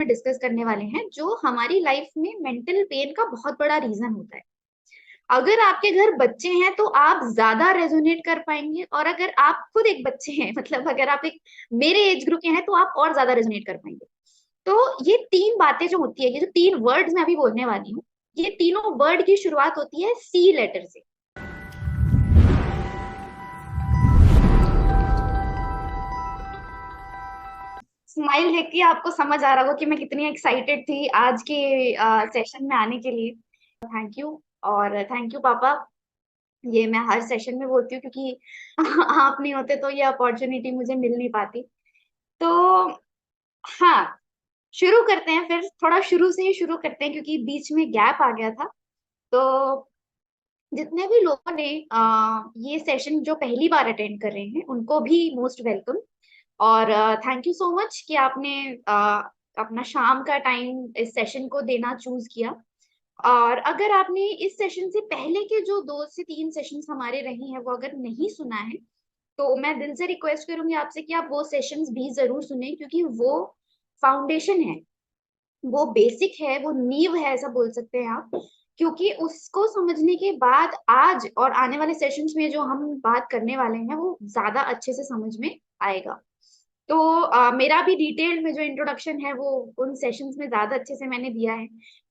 Discuss करने वाले हैं जो हमारी लाइफ में मेंटल पेन का बहुत बड़ा रीजन होता है। अगर आपके घर बच्चे हैं तो आप ज्यादा रेजोनेट कर पाएंगे, और अगर आप खुद एक बच्चे हैं मतलब अगर आप एक मेरे एज ग्रुप के हैं तो आप और ज्यादा रेजोनेट कर पाएंगे। तो ये तीन बातें जो होती है, ये जो तीन वर्ड्स मैं अभी बोलने वाली हूँ, ये तीनों वर्ड की शुरुआत होती है सी लेटर से। स्माइल देख के आपको समझ आ रहा होगा कि मैं कितनी एक्साइटेड थी आज के सेशन में आने के लिए। Thank you. और थैंक यू पापा। ये मैं हर सेशन में बोलती हूँ क्योंकि आप नहीं होते तो ये अपॉर्चुनिटी मुझे मिल नहीं पाती। तो हाँ, शुरू करते हैं, फिर थोड़ा शुरू से ही शुरू करते हैं क्योंकि बीच में गैप आ गया था। तो जितने भी लोगों ने ये सेशन जो पहली बार अटेंड कर रहे हैं उनको भी मोस्ट वेलकम। और थैंक यू सो मच कि आपने अपना शाम का टाइम इस सेशन को देना चूज किया। और अगर आपने इस सेशन से पहले के जो 2 से 3 सेशंस हमारे रहे हैं वो अगर नहीं सुना है, तो मैं दिल से रिक्वेस्ट करूंगी आपसे कि आप वो सेशंस भी जरूर सुने, क्योंकि वो फाउंडेशन है, वो बेसिक है, वो नींव है, ऐसा बोल सकते हैं आप। क्योंकि उसको समझने के बाद आज और आने वाले सेशंस में जो हम बात करने वाले हैं वो ज्यादा अच्छे से समझ में आएगा। तो मेरा भी डिटेल में जो इंट्रोडक्शन है वो उन सेशंस में ज्यादा अच्छे से मैंने दिया है।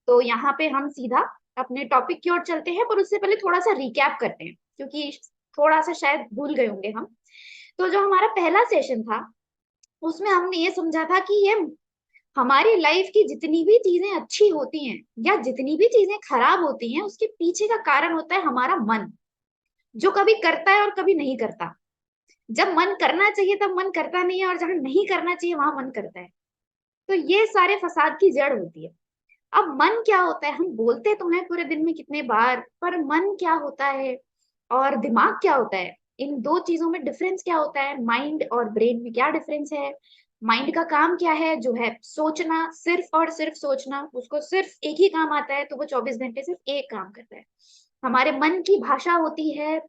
तो यहाँ पे हम सीधा अपने टॉपिक की ओर चलते हैं, पर उससे पहले थोड़ा सा रिकैप करते हैं क्योंकि थोड़ा सा शायद भूल गए होंगे हम। तो जो हमारा पहला सेशन था उसमें हमने ये समझा था कि ये हमारी लाइफ की जितनी भी चीजें अच्छी होती हैं या जितनी भी चीजें खराब होती हैं उसके पीछे का कारण होता है हमारा मन, जो कभी करता है और कभी नहीं करता। जब मन करना चाहिए तब मन करता नहीं है, और जहां नहीं करना चाहिए वहां मन करता है। तो ये सारे फसाद की जड़ होती है। अब मन क्या होता है, हम बोलते तो हैं पूरे दिन में कितने बार, पर मन क्या होता है और दिमाग क्या होता है, इन दो चीजों में डिफरेंस क्या होता है, माइंड और ब्रेन में क्या डिफरेंस है। माइंड का काम क्या है, जो है सोचना, सिर्फ और सिर्फ सोचना, उसको सिर्फ एक ही काम आता है, तो वो 24 घंटे सिर्फ एक काम करता है। हमारे मन की भाषा होती है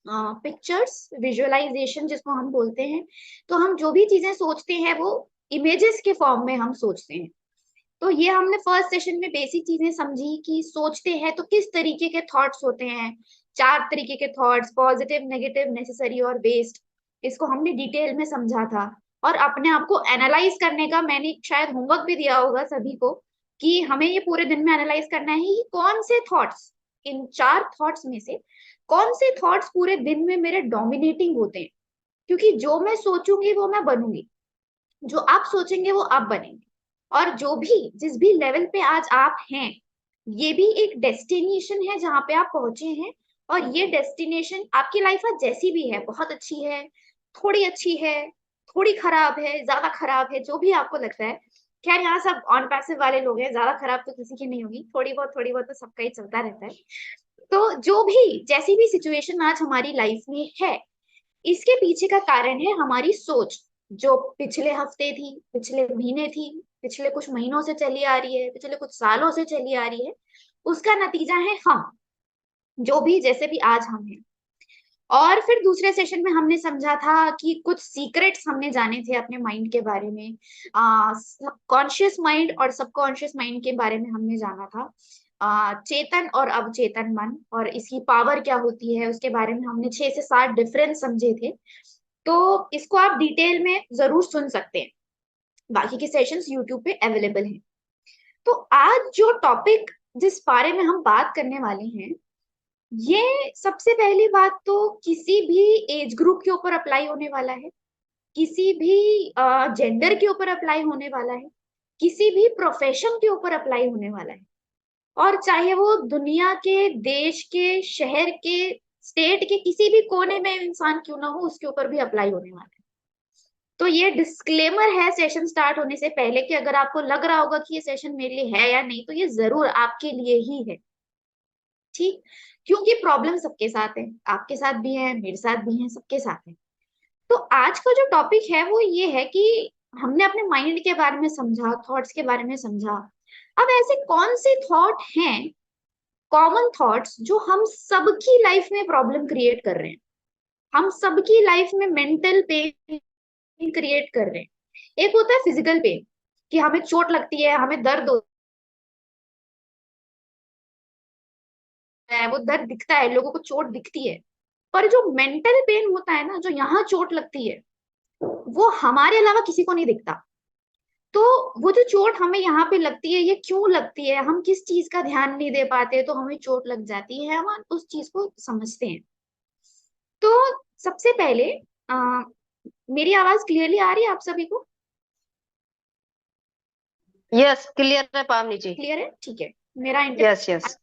पिक्चर्स, विजुअलाइजेशन जिसको हम बोलते हैं। तो हम जो भी चीजें सोचते हैं वो इमेजेस के फॉर्म में हम सोचते हैं। तो ये हमने फर्स्ट सेशन में बेसिक चीजें समझी कि सोचते हैं तो किस तरीके के थॉट्स होते हैं। 4 तरीके के थॉट्स, पॉजिटिव, नेगेटिव, नेसेसरी और वेस्ट। इसको हमने डिटेल में समझा था। और अपने आप को एनालाइज करने का मैंने शायद होमवर्क भी दिया होगा सभी को, कि हमें ये पूरे दिन में एनालाइज करना है कि कौन से थॉट्स, इन 4 थॉट्स में से कौन से थॉट्स पूरे दिन में मेरे डोमिनेटिंग होते हैं। क्योंकि जो मैं सोचूंगी वो मैं बनूंगी, जो आप सोचेंगे वो आप बनेंगे। और जो भी जिस भी लेवल पे आज आप हैं, ये भी एक डेस्टिनेशन है जहां पे आप पहुंचे हैं। और ये डेस्टिनेशन आपकी लाइफ आज जैसी भी है, बहुत अच्छी है, थोड़ी अच्छी है, थोड़ी खराब है, ज्यादा खराब है, जो भी आपको लगता है। खैर यहाँ सब ऑन पैसिव वाले लोग हैं, ज्यादा खराब तो किसी की नहीं होगी, थोड़ी बहुत तो सबका ही चलता रहता है। तो जो भी जैसी भी सिचुएशन आज हमारी लाइफ में है, इसके पीछे का कारण है हमारी सोच, जो पिछले हफ्ते थी, पिछले महीने थी, पिछले कुछ महीनों से चली आ रही है, पिछले कुछ सालों से चली आ रही है। उसका नतीजा है हम, जो भी जैसे भी आज हम हैं। और फिर दूसरे सेशन में हमने समझा था कि कुछ सीक्रेट्स हमने जाने थे अपने माइंड के बारे में। कॉन्शियस माइंड और सबकॉन्शियस माइंड के बारे में हमने जाना था। चेतन और अवचेतन मन और इसकी पावर क्या होती है उसके बारे में हमने 6 से 7 डिफरेंस समझे थे। तो इसको आप डिटेल में जरूर सुन सकते हैं, बाकी के सेशंस यूट्यूब पे अवेलेबल हैं। तो आज जो टॉपिक जिस बारे में हम बात करने वाले हैं, ये सबसे पहली बात तो किसी भी एज ग्रुप के ऊपर अप्लाई होने वाला है, किसी भी जेंडर के ऊपर अप्लाई होने वाला है, किसी भी प्रोफेशन के ऊपर अप्लाई होने वाला है। और चाहे वो दुनिया के, देश के, शहर के, स्टेट के किसी भी कोने में इंसान क्यों ना हो, उसके ऊपर भी अप्लाई होने वाला है। तो ये डिस्क्लेमर है सेशन स्टार्ट होने से पहले कि अगर आपको लग रहा होगा कि ये सेशन मेरे लिए है या नहीं, तो ये जरूर आपके लिए ही है। ठीक, क्योंकि प्रॉब्लम सबके साथ है, आपके साथ भी है, मेरे साथ भी है, सबके साथ है। तो आज का जो टॉपिक है वो ये है कि हमने अपने माइंड के बारे में समझा, थॉट्स के बारे में समझा। अब ऐसे कौन से थॉट हैं, कॉमन थॉट्स, जो हम सबकी लाइफ में प्रॉब्लम क्रिएट कर रहे हैं, हम सबकी लाइफ में मेंटल पेन क्रिएट कर रहे हैं। एक होता है फिजिकल पेन, कि हमें चोट लगती है, हमें दर्द होता है, वो दर्द दिखता है, लोगों को चोट दिखती है। पर जो मेंटल पेन होता है ना, जो यहाँ चोट लगती है, वो हमारे अलावा किसी को नहीं दिखता। तो वो जो चोट हमें यहाँ पे लगती है, ये क्यों लगती है, हम किस चीज का ध्यान नहीं दे पाते तो हमें चोट लग जाती है, हम उस चीज को समझते हैं। तो सबसे पहले आ, मेरी आवाज क्लियरली आ रही है आप सभी को? यस, क्लियर है पावनी जी। क्लियर है, ठीक है। मेरा यस इंटरनेट, यस।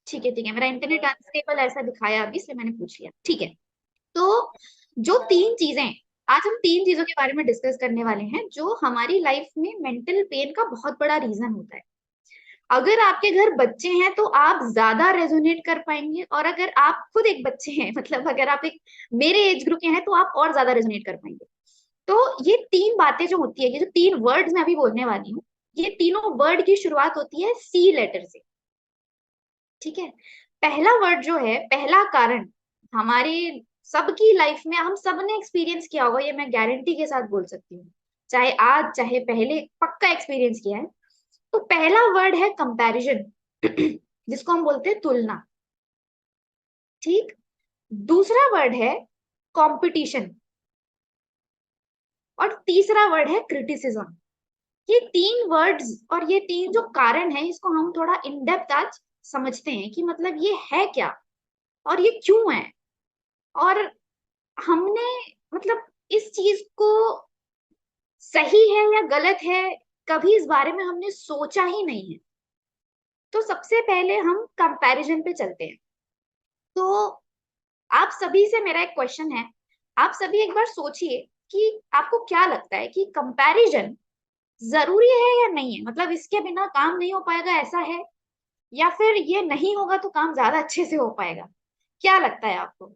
ठीक है ठीक है, मेरा इंटरनेट अनस्टेबल ऐसा दिखाया अभी, इसलिए मैंने पूछ लिया, ठीक है। तो जो तीन चीजें, आज हम तीन चीजों के बारे में डिस्कस करने वाले हैं जो हमारी लाइफ में मेंटल पेन का बहुत बड़ा रीजन होता है। अगर आपके घर बच्चे हैं तो आप ज्यादा रेजोनेट कर पाएंगे, और अगर आप खुद एक बच्चे हैं, मतलब अगर आप एक मेरे एज ग्रुप के हैं, तो आप और ज्यादा रेजोनेट कर पाएंगे। तो ये तीन बातें जो होती है, ये जो तीन वर्ड्स मैं अभी बोलने वाली हूँ, ये तीनों वर्ड की शुरुआत होती है सी लेटर से, ठीक है। पहला वर्ड जो है, पहला कारण, हमारे सबकी लाइफ में हम सबने एक्सपीरियंस किया होगा, ये मैं गारंटी के साथ बोल सकती हूँ, चाहे आज चाहे पहले, पक्का एक्सपीरियंस किया है। तो पहला वर्ड है कंपैरिजन, जिसको हम बोलते हैं तुलना, ठीक। दूसरा वर्ड है कंपटीशन, और तीसरा वर्ड है क्रिटिसिज्म। ये तीन वर्ड्स और ये तीन जो कारण है, इसको हम थोड़ा इन डेप्थ आज समझते हैं कि मतलब ये है क्या और ये क्यों है, और हमने मतलब इस चीज को सही है या गलत है, कभी इस बारे में हमने सोचा ही नहीं है। तो सबसे पहले हम कंपैरिजन पे चलते हैं। तो आप सभी से मेरा एक क्वेश्चन है, आप सभी एक बार सोचिए कि आपको क्या लगता है कि कंपैरिजन जरूरी है या नहीं है, मतलब इसके बिना काम नहीं हो पाएगा ऐसा है, या फिर ये नहीं होगा तो काम ज्यादा अच्छे से हो पाएगा? क्या लगता है आपको?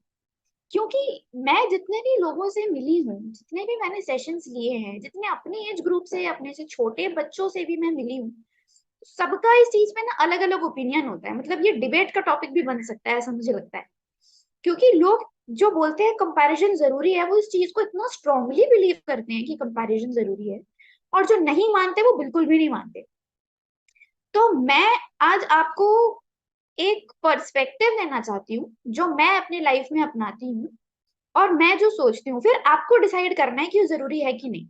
क्योंकि मैं जितने भी लोगों से मिली हूँ, जितने भी मैंने सेशंस लिए हैं, जितने अपने एज ग्रुप से, अपने से छोटे बच्चों से भी मैं मिली हूँ, सबका इस चीज में ना अलग अलग ओपिनियन होता है, मतलब ये डिबेट का टॉपिक भी बन सकता है, ऐसा मुझे लगता है। क्योंकि लोग जो बोलते हैं कंपैरिजन जरूरी है, वो इस चीज को इतना स्ट्रांगली बिलीव करते हैं कि कंपैरिजन जरूरी है, और जो नहीं मानते वो बिल्कुल भी नहीं मानते। तो मैं आज आपको एक पर्सपेक्टिव देना चाहती हूँ जो मैं अपनी लाइफ में अपनाती हूँ, और मैं जो सोचती हूँ, फिर आपको डिसाइड करना है कि वो जरूरी है कि नहीं।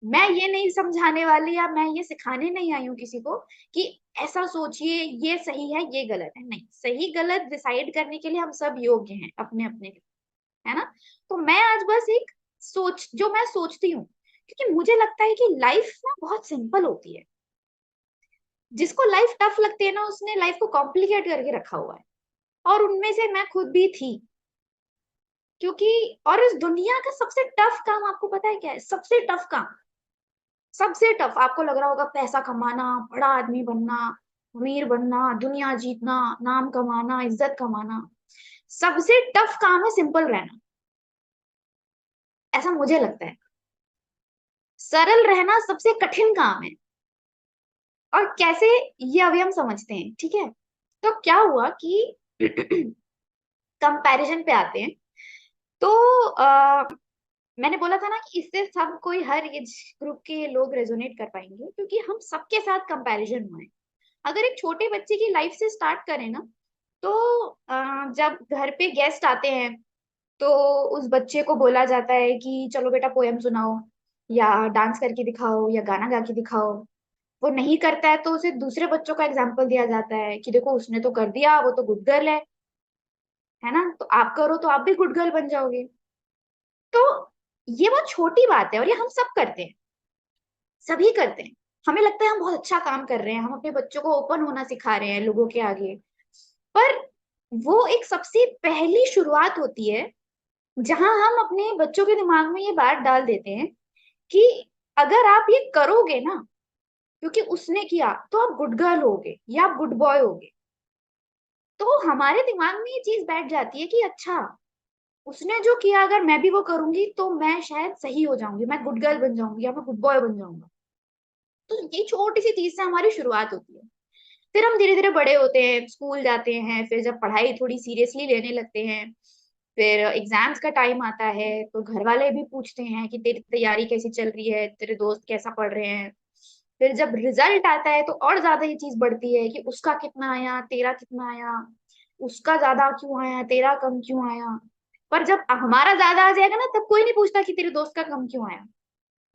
मैं ये नहीं समझाने वाली, या मैं ये सिखाने नहीं आई हूँ किसी को कि ऐसा सोचिए, ये सही है ये गलत है, नहीं, सही गलत डिसाइड करने के लिए हम सब योग्य हैं अपने अपने, है ना। तो मैं आज बस एक सोच, जो मैं सोचती हूँ, क्योंकि मुझे लगता है कि लाइफ ना बहुत सिंपल होती है। जिसको लाइफ टफ लगती है ना, उसने लाइफ को कॉम्प्लिकेट करके रखा हुआ है, और उनमें से मैं खुद भी थी। क्योंकि और इस दुनिया का सबसे टफ काम आपको पता है क्या है? सबसे टफ काम, सबसे टफ आपको लग रहा होगा पैसा कमाना, बड़ा आदमी बनना, वीर बनना, दुनिया जीतना, नाम कमाना, इज्जत कमाना। सबसे टफ काम है सिंपल रहना, ऐसा मुझे लगता है। सरल रहना सबसे कठिन काम है। और कैसे, ये अभी हम समझते हैं, ठीक है। तो क्या हुआ कि कंपैरिजन पे आते हैं। तो मैंने बोला था ना कि इससे सब कोई, हर एज ग्रुप के लोग रेजोनेट कर पाएंगे, क्योंकि हम सबके साथ कंपैरिजन हुआ है। अगर एक छोटे बच्चे की लाइफ से स्टार्ट करें ना, तो जब घर पे गेस्ट आते हैं, तो उस बच्चे को बोला जाता है कि चलो बेटा पोयम सुनाओ, या डांस करके दिखाओ, या गाना गा के दिखाओ। वो नहीं करता है तो उसे दूसरे बच्चों का एग्जाम्पल दिया जाता है कि देखो उसने तो कर दिया, वो तो गुड गर्ल है ना, तो आप करो तो आप भी गुड गर्ल बन जाओगे। तो ये बहुत छोटी बात है, और ये हम सब करते हैं, सभी करते हैं। हमें लगता है हम बहुत अच्छा काम कर रहे हैं, हम अपने बच्चों को ओपन होना सिखा रहे हैं लोगों के आगे। पर वो एक सबसे पहली शुरुआत होती है, जहां हम अपने बच्चों के दिमाग में ये बात डाल देते हैं कि अगर आप ये करोगे ना, क्योंकि उसने किया, तो आप गुड गर्ल होगे या आप गुड बॉय होगे। तो हमारे दिमाग में ये चीज बैठ जाती है कि अच्छा, उसने जो किया अगर मैं भी वो करूंगी तो मैं शायद सही हो जाऊंगी, मैं गुड गर्ल बन जाऊंगी या मैं गुड बॉय बन जाऊंगा। तो ये छोटी सी चीज से हमारी शुरुआत होती है। फिर हम धीरे धीरे बड़े होते हैं, स्कूल जाते हैं, फिर जब पढ़ाई थोड़ी सीरियसली लेने लगते हैं, फिर एग्जाम्स का टाइम आता है, तो घर वाले भी पूछते हैं कि तेरी तैयारी कैसी चल रही है, तेरे दोस्त कैसा पढ़ रहे हैं। फिर जब रिजल्ट आता है तो और ज्यादा ये चीज बढ़ती है कि उसका कितना आया, तेरा कितना आया, उसका ज्यादा क्यों आया, तेरा कम क्यों आया। पर जब हमारा ज्यादा आ जाएगा ना, तब कोई नहीं पूछता कि तेरे दोस्त का कम क्यों आया,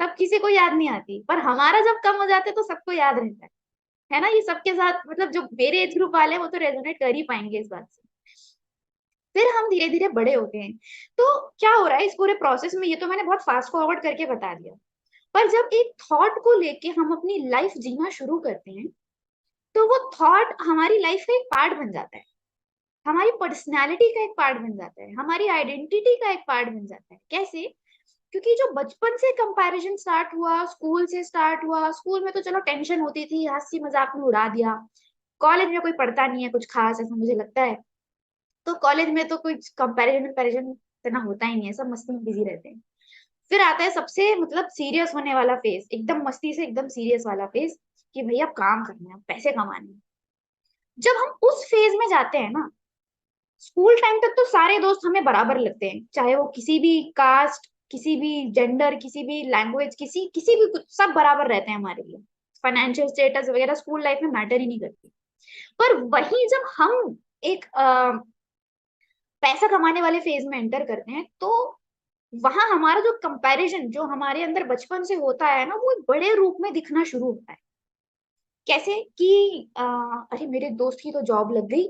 तब किसी को याद नहीं आती। पर हमारा जब कम हो जाता है तो सबको याद रहता है ना। ये सबके साथ, मतलब जो मेरे एज ग्रुप वाले हैं, वो तो रेजोनेट कर ही पाएंगे इस बात से। फिर हम धीरे धीरे बड़े होते हैं। तो क्या हो रहा है इस पूरे प्रोसेस में, ये तो मैंने बहुत फास्ट फॉरवर्ड करके बता दिया। पर जब एक थॉट को लेके हम अपनी लाइफ जीना शुरू करते हैं, तो वो थॉट हमारी लाइफ का एक पार्ट बन जाता है, हमारी पर्सनैलिटी का एक पार्ट बन जाता है, हमारी आइडेंटिटी का एक पार्ट बन जाता है। कैसे? क्योंकि जो बचपन से कंपैरिजन स्टार्ट हुआ, स्कूल से स्टार्ट हुआ, स्कूल में तो चलो टेंशन होती थी, हंसी मजाक में उड़ा दिया। कॉलेज में कोई पढ़ता नहीं है कुछ खास, ऐसा मुझे लगता है। तो कॉलेज में तो कोई कंपैरिजन कंपैरिजन इतना होता ही नहीं है, सब मस्ती में बिजी रहते हैं। फिर आता है सबसे मतलब सीरियस होने वाला फेज, एकदम मस्ती से एकदम सीरियस वाला फेज, कि भैया काम करना है, पैसे कमाने हैं। जब हम उस फेज में जाते हैं ना, स्कूल टाइम तक तो सारे दोस्त हमें बराबर लगते हैं, चाहे वो किसी भी कास्ट, किसी भी जेंडर, किसी भी लैंग्वेज, किसी किसी भी कुछ, सब बराबर रहते हैं हमारे लिए। फाइनेंशियल स्टेटस वगैरह स्कूल लाइफ में मैटर ही नहीं करती। पर वही जब हम एक पैसा कमाने वाले फेज में एंटर करते हैं, तो वहां हमारा जो कंपैरिजन जो हमारे अंदर बचपन से होता है ना, वो एक बड़े रूप में दिखना शुरू होता है। कैसे कि अरे मेरे दोस्त की तो जॉब लग गई,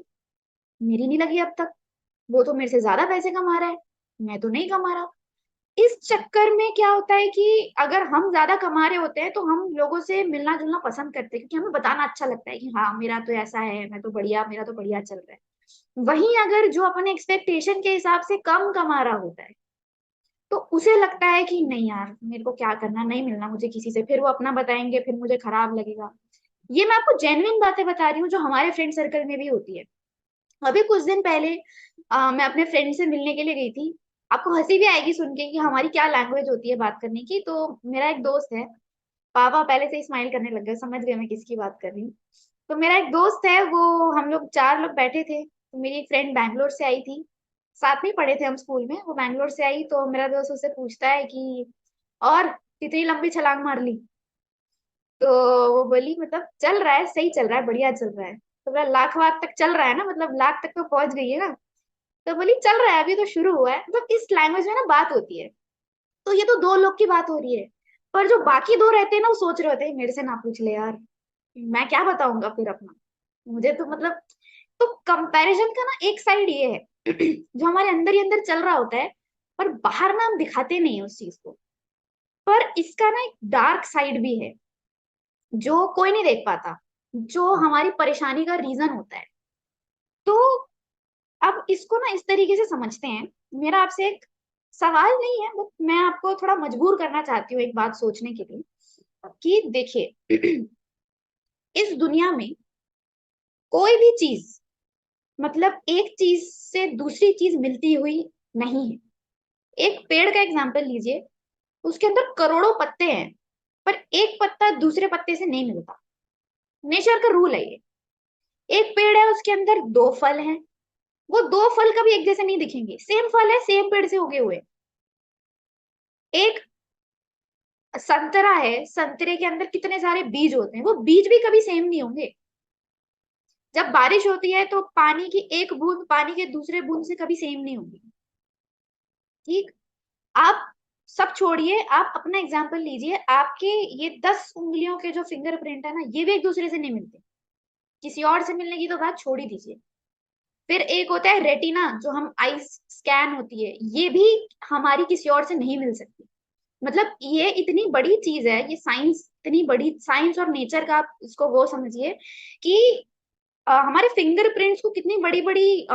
मेरी नहीं लगी अब तक, वो तो मेरे से ज्यादा पैसे कमा रहा है, मैं तो नहीं कमा रहा। इस चक्कर में क्या होता है कि अगर हम ज्यादा कमा रहे होते हैं तो हम लोगों से मिलना जुलना पसंद करते हैं, क्योंकि हमें बताना अच्छा लगता है कि हाँ मेरा तो ऐसा है, मैं तो बढ़िया, मेरा तो बढ़िया चल रहा है। वहीं अगर जो अपने एक्सपेक्टेशन के हिसाब से कम कमा रहा होता है, तो उसे लगता है कि नहीं यार, मेरे को क्या करना, नहीं मिलना मुझे किसी से, फिर वो अपना बताएंगे, फिर मुझे खराब लगेगा। ये मैं आपको जेन्युइन बातें बता रही हूँ, जो हमारे फ्रेंड सर्कल में भी होती है। अभी कुछ दिन पहले मैं अपने फ्रेंड से मिलने के लिए गई थी। आपको हंसी भी आएगी सुन के कि हमारी क्या लैंग्वेज होती है बात करने की। तो मेरा एक दोस्त है, पापा पहले से ही स्माइल करने लग गए, समझ गए मैं किसकी बात कर रही हूँ। तो मेरा एक दोस्त है, वो हम लोग चार लोग बैठे थे, तो मेरी एक फ्रेंड बैंगलोर से आई थी, साथ में ही पढ़े थे हम स्कूल में। वो बैंगलोर से आई तो मेरा दोस्त उससे पूछता है कि और कितनी लंबी छलांग मार ली। तो वो बोली मतलब चल रहा है, सही चल रहा है, बढ़िया चल रहा है। तो बोला लाख वाख तक चल रहा है ना, मतलब लाख तक तो पहुंच गई है ना। तो बोली चल रहा है, अभी तो शुरू हुआ है। मतलब इस लैंग्वेज में ना बात होती है। तो ये तो दो लोग की बात हो रही है। पर जो बाकी दो रहते हैं ना, वो सोच रहे होते हैं मेरे से ना पूछ ले यार, मैं क्या बताऊंगा फिर अपना, मुझे तो मतलब। तो कंपैरिजन का ना एक साइड ये है जो हमारे अंदर ही अंदर चल रहा होता है, पर बाहर ना हम दिखाते नहीं है उस चीज को। पर इसका ना एक डार्क साइड भी है, जो कोई नहीं देख पाता, जो हमारी परेशानी का रीजन होता है। तो अब इसको ना इस तरीके से समझते हैं। मेरा आपसे एक सवाल नहीं है, बट मैं आपको थोड़ा मजबूर करना चाहती हूँ एक बात सोचने के लिए, कि देखिए इस दुनिया में कोई भी चीज, मतलब एक चीज से दूसरी चीज मिलती हुई नहीं है। एक पेड़ का एग्जांपल लीजिए, उसके अंदर करोड़ों पत्ते हैं, पर एक पत्ता दूसरे पत्ते से नहीं मिलता। नेचर का रूल है ये। एक पेड़ है, उसके अंदर दो फल हैं, वो दो फल कभी एक जैसे नहीं दिखेंगे, सेम फल है, सेम पेड़ से उगे हुए। एक संतरा है, संतरे के अंदर कितने सारे बीज होते हैं, वो बीज भी कभी सेम नहीं होंगे। जब बारिश होती है तो पानी की एक बूंद पानी के दूसरे बूंद से कभी सेम नहीं होगी। ठीक। आप सब छोड़िए, आप अपना एग्जाम्पल लीजिए, आपके ये 10 उंगलियों के जो फिंगरप्रिंट है ना, ये भी एक दूसरे से नहीं मिलते। किसी और से मिलने की तो बात छोड़ ही दीजिए। फिर एक होता है रेटिना, जो हम आई स्कैन होती है, ये भी हमारी किसी और से नहीं मिल सकती। मतलब ये इतनी बड़ी चीज है, ये साइंस, इतनी बड़ी साइंस और नेचर का आप इसको वो समझिए कि हमारे फिंगरप्रिंट्स को कितनी बड़ी बड़ी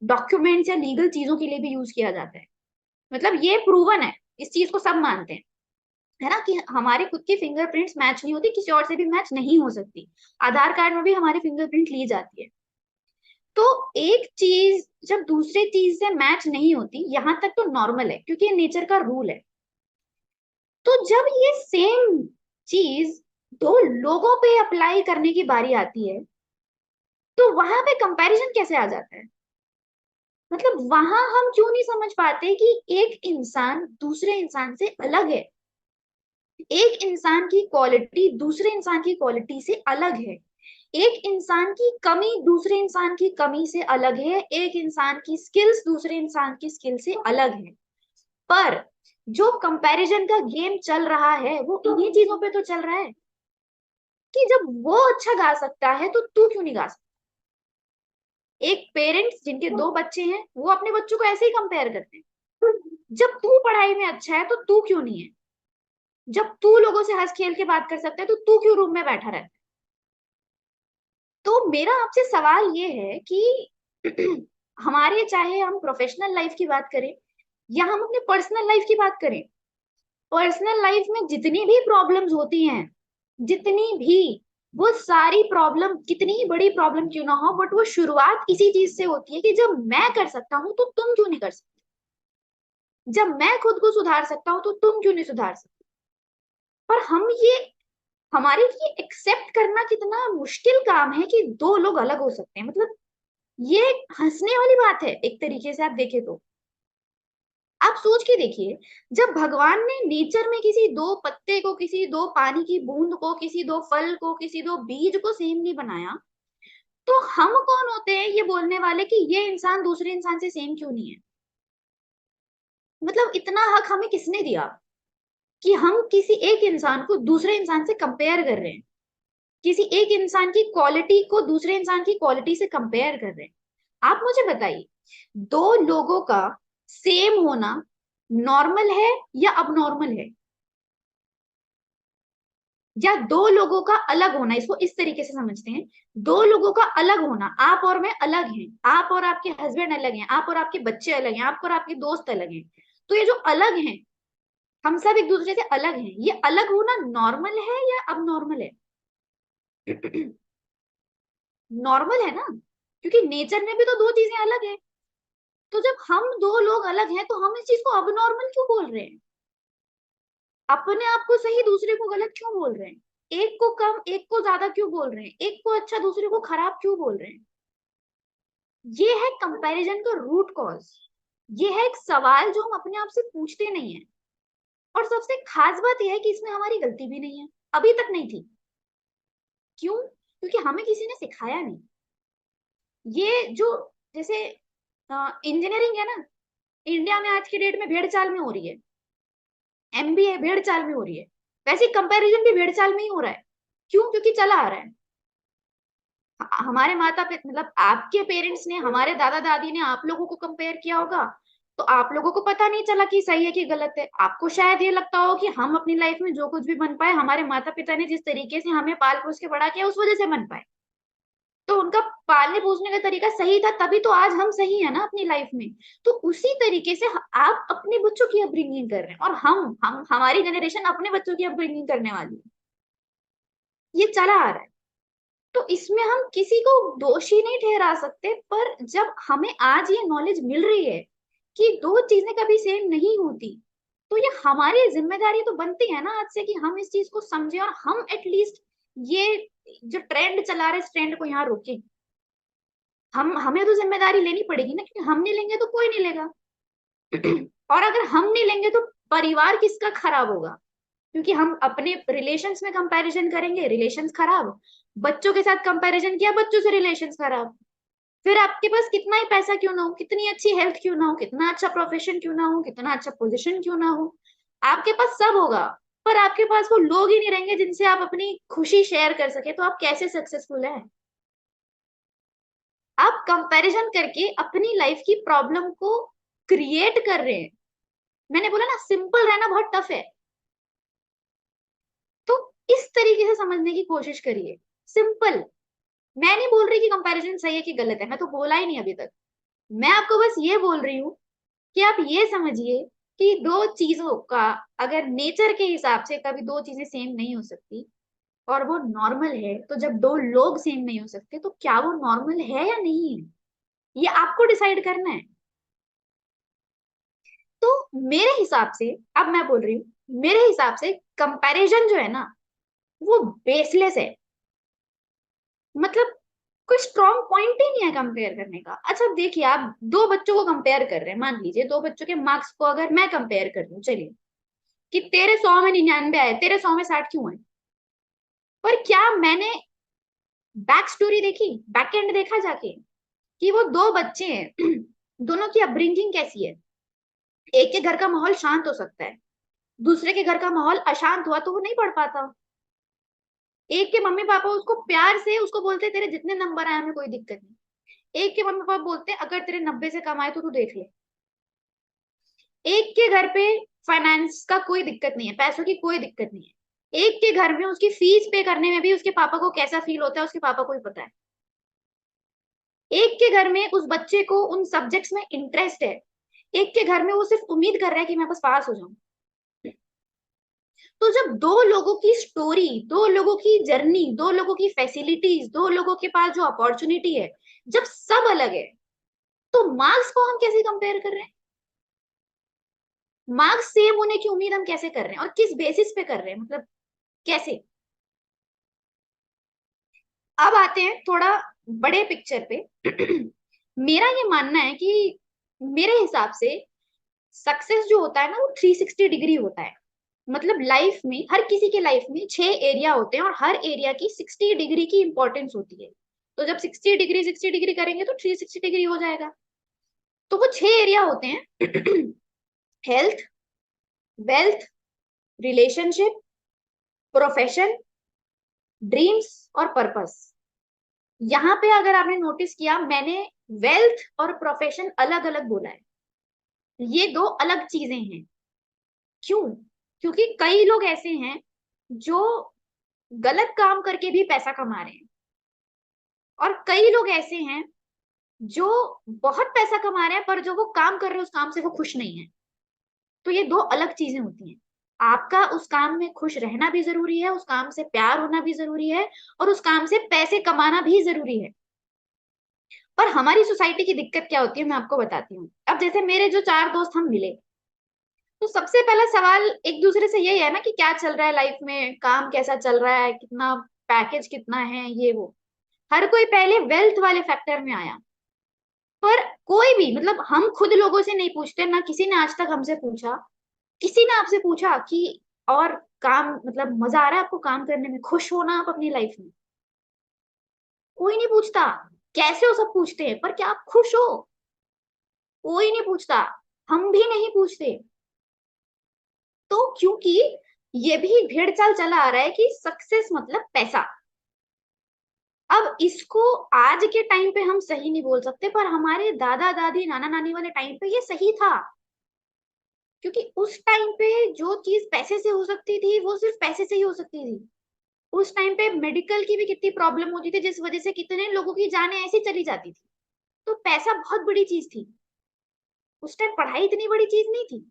डॉक्यूमेंट्स या लीगल चीजों के लिए भी यूज किया जाता है। मतलब ये प्रूवन है, इस चीज को सब मानते हैं, है ना, कि हमारे खुद की फिंगरप्रिंट्स मैच नहीं होती, किसी और से भी मैच नहीं हो सकती। आधार कार्ड में भी हमारी फिंगरप्रिंट ली जाती है। तो एक चीज जब दूसरे चीज से मैच नहीं होती, यहां तक तो नॉर्मल है, क्योंकि ये नेचर का रूल है। तो जब ये सेम चीज दो लोगों पे अप्लाई करने की बारी आती है, तो वहां पे कंपैरिजन कैसे आ जाता है। मतलब वहां हम क्यों नहीं समझ पाते कि एक इंसान दूसरे इंसान से अलग है। एक इंसान की क्वालिटी दूसरे इंसान की क्वालिटी से अलग है, एक इंसान की कमी दूसरे इंसान की कमी से अलग है, एक इंसान की स्किल्स दूसरे इंसान की स्किल से अलग है। पर जो कंपैरिजन का गेम चल रहा है वो इन्हीं चीजों पे तो चल रहा है कि जब वो अच्छा गा सकता है तो तू क्यों नहीं गा सकता। एक पेरेंट्स जिनके दो बच्चे हैं वो अपने बच्चों को ऐसे ही कंपेयर करते हैं, जब तू पढ़ाई में अच्छा है तो तू क्यों नहीं है, जब तू लोगों से हंस खेल के बात कर सकता है तो तू क्यों रूम में बैठा रहता है। तो मेरा आपसे सवाल ये है कि हमारे, चाहे हम प्रोफेशनल लाइफ की बात करें या हम अपने पर्सनल लाइफ की बात करें, पर्सनल लाइफ में जितनी भी प्रॉब्लम्स होती हैं, जितनी भी, वो सारी प्रॉब्लम कितनी ही बड़ी प्रॉब्लम क्यों ना हो, बट वो शुरुआत इसी चीज से होती है कि जब मैं कर सकता हूं तो तुम क्यों नहीं कर सकते, जब मैं खुद को सुधार सकता हूं तो तुम क्यों नहीं सुधार सकते। पर हम ये, हमारे लिए एक्सेप्ट करना कितना मुश्किल काम है कि दो लोग अलग हो सकते हैं। मतलब ये हंसने वाली बात है एक तरीके से आप देखें तो। आप सोच के देखिए, जब भगवान ने नेचर में किसी दो पत्ते को, किसी दो पानी की बूंद को, किसी दो फल को, किसी दो बीज को सेम नहीं बनाया, तो हम कौन होते हैं ये बोलने वाले कि ये इंसान दूसरे इंसान से सेम क्यों नहीं है। मतलब इतना हक हमें किसने दिया कि हम किसी एक इंसान को दूसरे इंसान से कंपेयर कर रहे हैं, किसी एक इंसान की क्वालिटी को दूसरे इंसान की क्वालिटी से कंपेयर कर रहे हैं। आप मुझे बताइए, दो लोगों का सेम होना नॉर्मल है या अबनॉर्मल है, या दो लोगों का अलग होना, इसको इस तरीके से समझते हैं, दो लोगों का अलग होना, आप और मैं अलग हैं, आप और आपके हस्बैंड अलग हैं, आप और आपके बच्चे अलग हैं, आप और आपके दोस्त अलग हैं, तो ये जो अलग हैं, हम सब एक दूसरे से अलग हैं, ये अलग होना नॉर्मल है या अब नॉर्मल है। नॉर्मल है ना, क्योंकि नेचर में भी तो दो चीजें अलग है। तो जब हम दो लोग अलग हैं तो हम इस चीज को अब नॉर्मल क्यों बोल रहे हैं, अपने आप को सही दूसरे को गलत क्यों बोल रहे हैं, एक को कम एक को ज्यादा क्यों बोल रहे हैं, एक को अच्छा दूसरे को खराब क्यों बोल रहे हैं। ये है कंपैरिजन का रूट कॉज। ये है एक सवाल जो हम अपने आप से पूछते नहीं है। और सबसे खास बात यह है कि इसमें हमारी गलती भी नहीं है, अभी तक नहीं थी। क्यों? क्योंकि हमें किसी ने सिखाया नहीं। ये जो, जैसे इंजीनियरिंग है ना, इंडिया में आज की डेट में भेड़ चाल में हो रही है, एमबीए भेड़ चाल में हो रही है, वैसे कंपैरिजन भी भेड़ चाल में ही हो रहा है। क्यों? क्योंकि चला आ रहा है। हमारे माता पिता, मतलब आपके पेरेंट्स ने, हमारे दादा दादी ने आप लोगों को कंपेयर किया होगा, तो आप लोगों को पता नहीं चला कि सही है कि गलत है। आपको शायद ये लगता हो कि हम अपनी लाइफ में जो कुछ भी बन पाए, हमारे माता पिता ने जिस तरीके से हमें पाल पोस के बड़ा किया उस वजह से बन पाए। तो उनका पालने पोसने का तरीका सही था, तभी तो आज हम सही है ना अपनी लाइफ में। तो उसी तरीके से आप अपने बच्चों की अपब्रिंगिंग कर रहे हैं, और हम हमारी जनरेशन अपने बच्चों की अपब्रिंगिंग करने वाली है। ये चला आ रहा है। तो इसमें हम किसी को दोषी नहीं ठहरा सकते, पर जब हमें आज ये नॉलेज मिल रही है कि दो चीजें कभी सेम नहीं होती, तो ये हमारी जिम्मेदारी तो बनती है ना आज से कि हम इस चीज को समझें, और हम एटलीस्ट ये जो ट्रेंड चला रहा है इस ट्रेंड को यहाँ रोके। हम हमें तो जिम्मेदारी लेनी पड़ेगी ना, क्योंकि हम नहीं लेंगे तो कोई नहीं लेगा। और अगर हम नहीं लेंगे तो परिवार किसका खराब होगा, क्योंकि हम अपने रिलेशंस में कंपैरिजन करेंगे, रिलेशंस खराब। बच्चों के साथ कंपैरिजन किया, बच्चों से रिलेशंस खराब। फिर आपके पास कितना ही पैसा क्यों ना हो, कितनी अच्छी हेल्थ क्यों ना हो, कितना अच्छा प्रोफेशन क्यों ना हो, कितना अच्छा पोजीशन क्यों ना हो, आपके पास सब होगा, पर आपके पास वो लोग ही नहीं रहेंगे जिनसे आप अपनी खुशी शेयर कर सके, तो आप कैसे सक्सेसफुल है। आप कंपैरिजन करके अपनी लाइफ की प्रॉब्लम को क्रिएट कर रहे हैं। मैंने बोला ना, सिंपल रहना बहुत टफ है। तो इस तरीके से समझने की कोशिश करिए, सिंपल। मैं नहीं बोल रही कि कंपैरिजन सही है कि गलत है, मैं तो बोला ही नहीं अभी तक। मैं आपको बस ये बोल रही हूँ कि आप ये समझिए कि दो चीजों का, अगर नेचर के हिसाब से कभी दो चीजें सेम नहीं हो सकती और वो नॉर्मल है, तो जब दो लोग सेम नहीं हो सकते तो क्या वो नॉर्मल है या नहीं है, ये आपको डिसाइड करना है। तो मेरे हिसाब से, अब मैं बोल रही हूँ, मेरे हिसाब से कंपैरिजन जो है ना, वो बेसलेस है। मतलब कोई स्ट्रॉन्ग पॉइंट ही नहीं है कंपेयर करने का। अच्छा देखिए, आप दो बच्चों को कंपेयर कर रहे हैं, मान लीजिए दो बच्चों के मार्क्स को अगर मैं कंपेयर कर लूं, चलिए, कि तेरे 100 में 99 आए, तेरे 100 में 60 क्यों आए। पर क्या मैंने बैक स्टोरी देखी, बैक एंड देखा जाके कि वो दो बच्चे हैं दोनों की अपब्रिंगिंग कैसी है। एक के घर का माहौल शांत हो सकता है, दूसरे के घर का माहौल अशांत हुआ तो वो नहीं पढ़ पाता। एक के मम्मी पापा उसको प्यार से उसको बोलते तेरे जितने नंबर आए हमें कोई दिक्कत नहीं, एक के मम्मी पापा बोलते अगर तेरे 90 से कम आए तो तू देख ले। एक के घर पे फाइनेंस का कोई दिक्कत नहीं है, पैसों की कोई दिक्कत नहीं है, एक के घर में उसकी फीस पे करने में भी उसके पापा को कैसा फील होता है उसके पापा को ही पता है। एक के घर में उस बच्चे को उन सब्जेक्ट्स में इंटरेस्ट है, एक के घर में वो सिर्फ उम्मीद कर रहा है कि मैं बस पास हो जाऊं। तो जब दो लोगों की स्टोरी, दो लोगों की जर्नी, दो लोगों की फैसिलिटीज, दो लोगों के पास जो अपॉर्चुनिटी है, जब सब अलग है, तो मार्क्स को हम कैसे कंपेयर कर रहे हैं, मार्क्स सेम होने की उम्मीद हम कैसे कर रहे हैं और किस बेसिस पे कर रहे हैं, मतलब कैसे। अब आते हैं थोड़ा बड़े पिक्चर पे मेरा ये मानना है कि मेरे हिसाब से सक्सेस जो होता है ना वो 360 डिग्री होता है। मतलब लाइफ में, हर किसी के लाइफ में 6 एरिया होते हैं और हर एरिया की 60 डिग्री की इंपॉर्टेंस होती है। तो जब 60 डिग्री करेंगे तो 360 डिग्री हो जाएगा। तो वो 6 एरिया होते हैं health, wealth, relationship, profession, dreams और पर्पस। यहाँ पे अगर आपने नोटिस किया, मैंने वेल्थ और प्रोफेशन अलग अलग बोला है। ये दो अलग चीजें हैं। क्यों? क्योंकि कई लोग ऐसे हैं जो गलत काम करके भी पैसा कमा रहे हैं, और कई लोग ऐसे हैं जो बहुत पैसा कमा रहे हैं पर जो वो काम कर रहे हैं उस काम से वो खुश नहीं है। तो ये दो अलग चीजें होती हैं। आपका उस काम में खुश रहना भी जरूरी है, उस काम से प्यार होना भी जरूरी है, और उस काम से पैसे कमाना भी जरूरी है। पर हमारी सोसाइटी की दिक्कत क्या होती है मैं आपको बताती हूँ। अब जैसे मेरे जो चार दोस्त हम मिले, तो सबसे पहला सवाल एक दूसरे से यही है ना कि क्या चल रहा है लाइफ में, काम कैसा चल रहा है, कितना पैकेज कितना है, ये वो। हर कोई पहले वेल्थ वाले फैक्टर में आया। पर कोई भी, मतलब हम खुद लोगों से नहीं पूछते ना, किसी ने आज तक हमसे पूछा, किसी ने आपसे पूछा कि और काम, मतलब मजा आ रहा है आपको काम करने में, खुश हो ना आप अपनी लाइफ में? कोई नहीं पूछता। कैसे हो सब पूछते हैं, पर क्या आप खुश हो? कोई नहीं पूछता। हम भी नहीं पूछते। तो क्योंकि ये भी भेड़ चाल चला आ रहा है कि सक्सेस मतलब पैसा। अब इसको आज के टाइम पे हम सही नहीं बोल सकते, पर हमारे दादा दादी नाना नानी वाले टाइम पे ये सही था। क्योंकि उस टाइम पे जो चीज पैसे से हो सकती थी वो सिर्फ पैसे से ही हो सकती थी। उस टाइम पे मेडिकल की भी कितनी प्रॉब्लम होती थी जिस वजह से कितने लोगों की जानें ऐसी चली जाती थी। तो पैसा बहुत बड़ी चीज थी। उस टाइम पढ़ाई इतनी बड़ी चीज नहीं थी।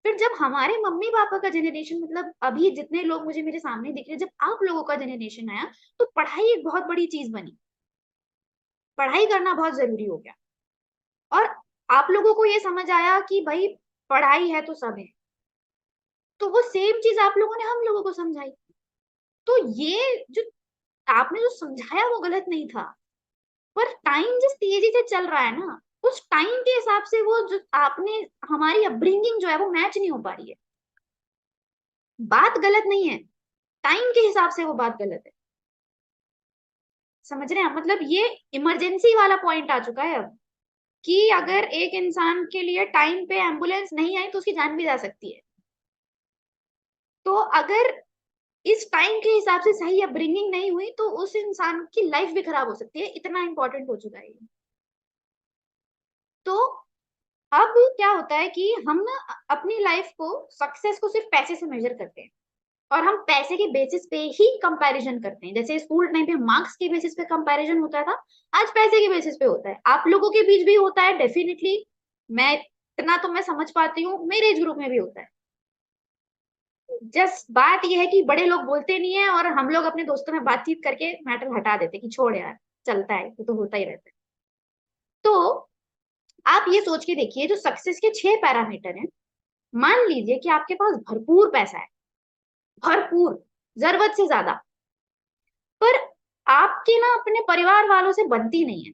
फिर जब हमारे मम्मी पापा का जनरेशन, मतलब अभी जितने लोग मुझे मेरे सामने दिख रहे हैं, जब आप लोगों का जनरेशन आया, तो पढ़ाई एक बहुत बड़ी चीज बनी। पढ़ाई करना बहुत जरूरी हो गया। और आप लोगों को ये समझ आया कि भाई पढ़ाई है तो सब है। तो वो सेम चीज आप लोगों ने हम लोगों को समझाई। तो ये जो आपने जो समझाया वो गलत नहीं था। पर टाइम जिस तेजी से चल रहा है ना, उस टाइम के हिसाब से वो जो आपने, हमारी अपब्रिंगिंग जो है वो मैच नहीं हो पा रही है। बात गलत नहीं है, टाइम के हिसाब से वो बात गलत है। समझ रहे हैं? मतलब ये इमरजेंसी वाला पॉइंट आ चुका है अब, कि अगर एक इंसान के लिए टाइम पे एम्बुलेंस नहीं आई तो उसकी जान भी जा सकती है। तो अगर इस टाइम के हिसाब से सही अपब्रिंगिंग नहीं हुई तो उस इंसान की लाइफ भी खराब हो सकती है। इतना इंपॉर्टेंट हो चुका है ये। तो अब क्या होता है कि हम ना अपनी लाइफ को, सक्सेस को सिर्फ पैसे से मेजर करते हैं, और हम पैसे के बेसिस पे ही कंपैरिजन करते हैं। जैसे स्कूल टाइम पे मार्क्स के बेसिस पे कंपैरिजन होता था, आज पैसे के बेसिस पे होता है। आप लोगों के बीच भी होता है डेफिनेटली। मैं इतना तो मैं समझ पाती हूँ, मेरे एज ग्रुप में भी होता है। जस्ट बात यह है कि बड़े लोग बोलते नहीं है और हम लोग अपने दोस्तों में बातचीत करके मैटर हटा देते कि छोड़ यार, चलता है, तो होता ही रहता है। तो आप ये सोच के देखिए, जो सक्सेस के 6 पैरामीटर हैं, मान लीजिए कि आपके पास भरपूर पैसा है, भरपूर, जरूरत से ज्यादा, पर आपकी ना अपने परिवार वालों से बनती नहीं है।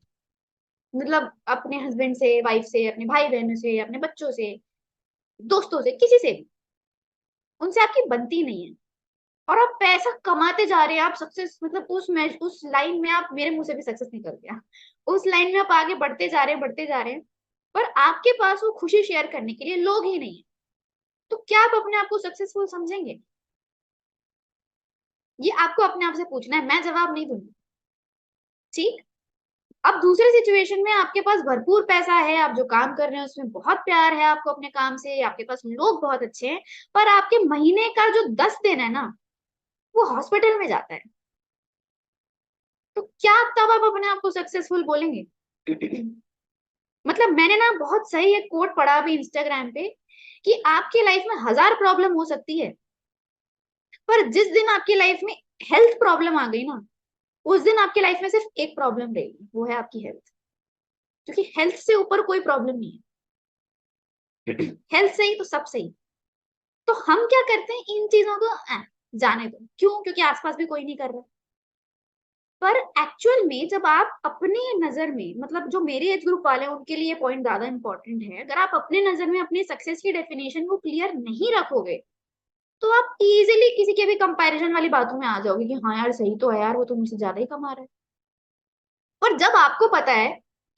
मतलब अपने हस्बैंड से, वाइफ से, अपने भाई बहनों से, अपने बच्चों से, दोस्तों से, किसी से भी। उनसे आपकी बनती नहीं है, और आप पैसा कमाते जा रहे हैं, आप सक्सेस मतलब उस लाइन में आप, मेरे मुंह से भी सक्सेस निकल गया, उस लाइन में आप आगे बढ़ते जा रहे हैं, बढ़ते जा रहे हैं, पर आपके पास वो खुशी शेयर करने के लिए लोग ही नहीं है। तो क्या आप अपने आप को सक्सेसफुल समझेंगे? ये आपको अपने आप से पूछना है, मैं जवाब नहीं दूंगी। ठीक। अब दूसरे सिचुएशन में आपके पास भरपूर पैसा है, आप जो काम कर रहे हैं उसमें बहुत प्यार है आपको अपने काम से, आपके पास लोग बहुत अच्छे हैं, पर आपके महीने का जो 10 दिन है ना, वो हॉस्पिटल में जाता है। तो क्या तब आप अपने आप को सक्सेसफुल बोलेंगे? मतलब मैंने ना बहुत सही एक कोट पढ़ा अभी इंस्टाग्राम पे, कि आपकी लाइफ में 1000 प्रॉब्लम हो सकती है, पर जिस दिन आपकी लाइफ में हेल्थ प्रॉब्लम आ गई ना, उस दिन आपकी लाइफ में सिर्फ एक प्रॉब्लम रहेगी, वो है आपकी हेल्थ। क्योंकि हेल्थ से ऊपर कोई प्रॉब्लम नहीं है। हेल्थ सही तो सब सही। तो हम क्या करते हैं, इन चीजों को जाने दो, क्यों? क्योंकि आसपास भी कोई नहीं कर रहा। पर एक्चुअल में जब आप अपने नजर में, मतलब जो मेरे एज ग्रुप वाले हैं उनके लिए पॉइंट ज्यादा इंपॉर्टेंट है, अगर आप अपने नजर में अपनी सक्सेस की डेफिनेशन को क्लियर नहीं रखोगे, तो आप इजीली किसी के भी कंपैरिजन वाली बातों में आ जाओगे कि हाँ यार सही तो है यार, वो तो मुझसे ज्यादा ही कमा रहा है। और जब आपको पता है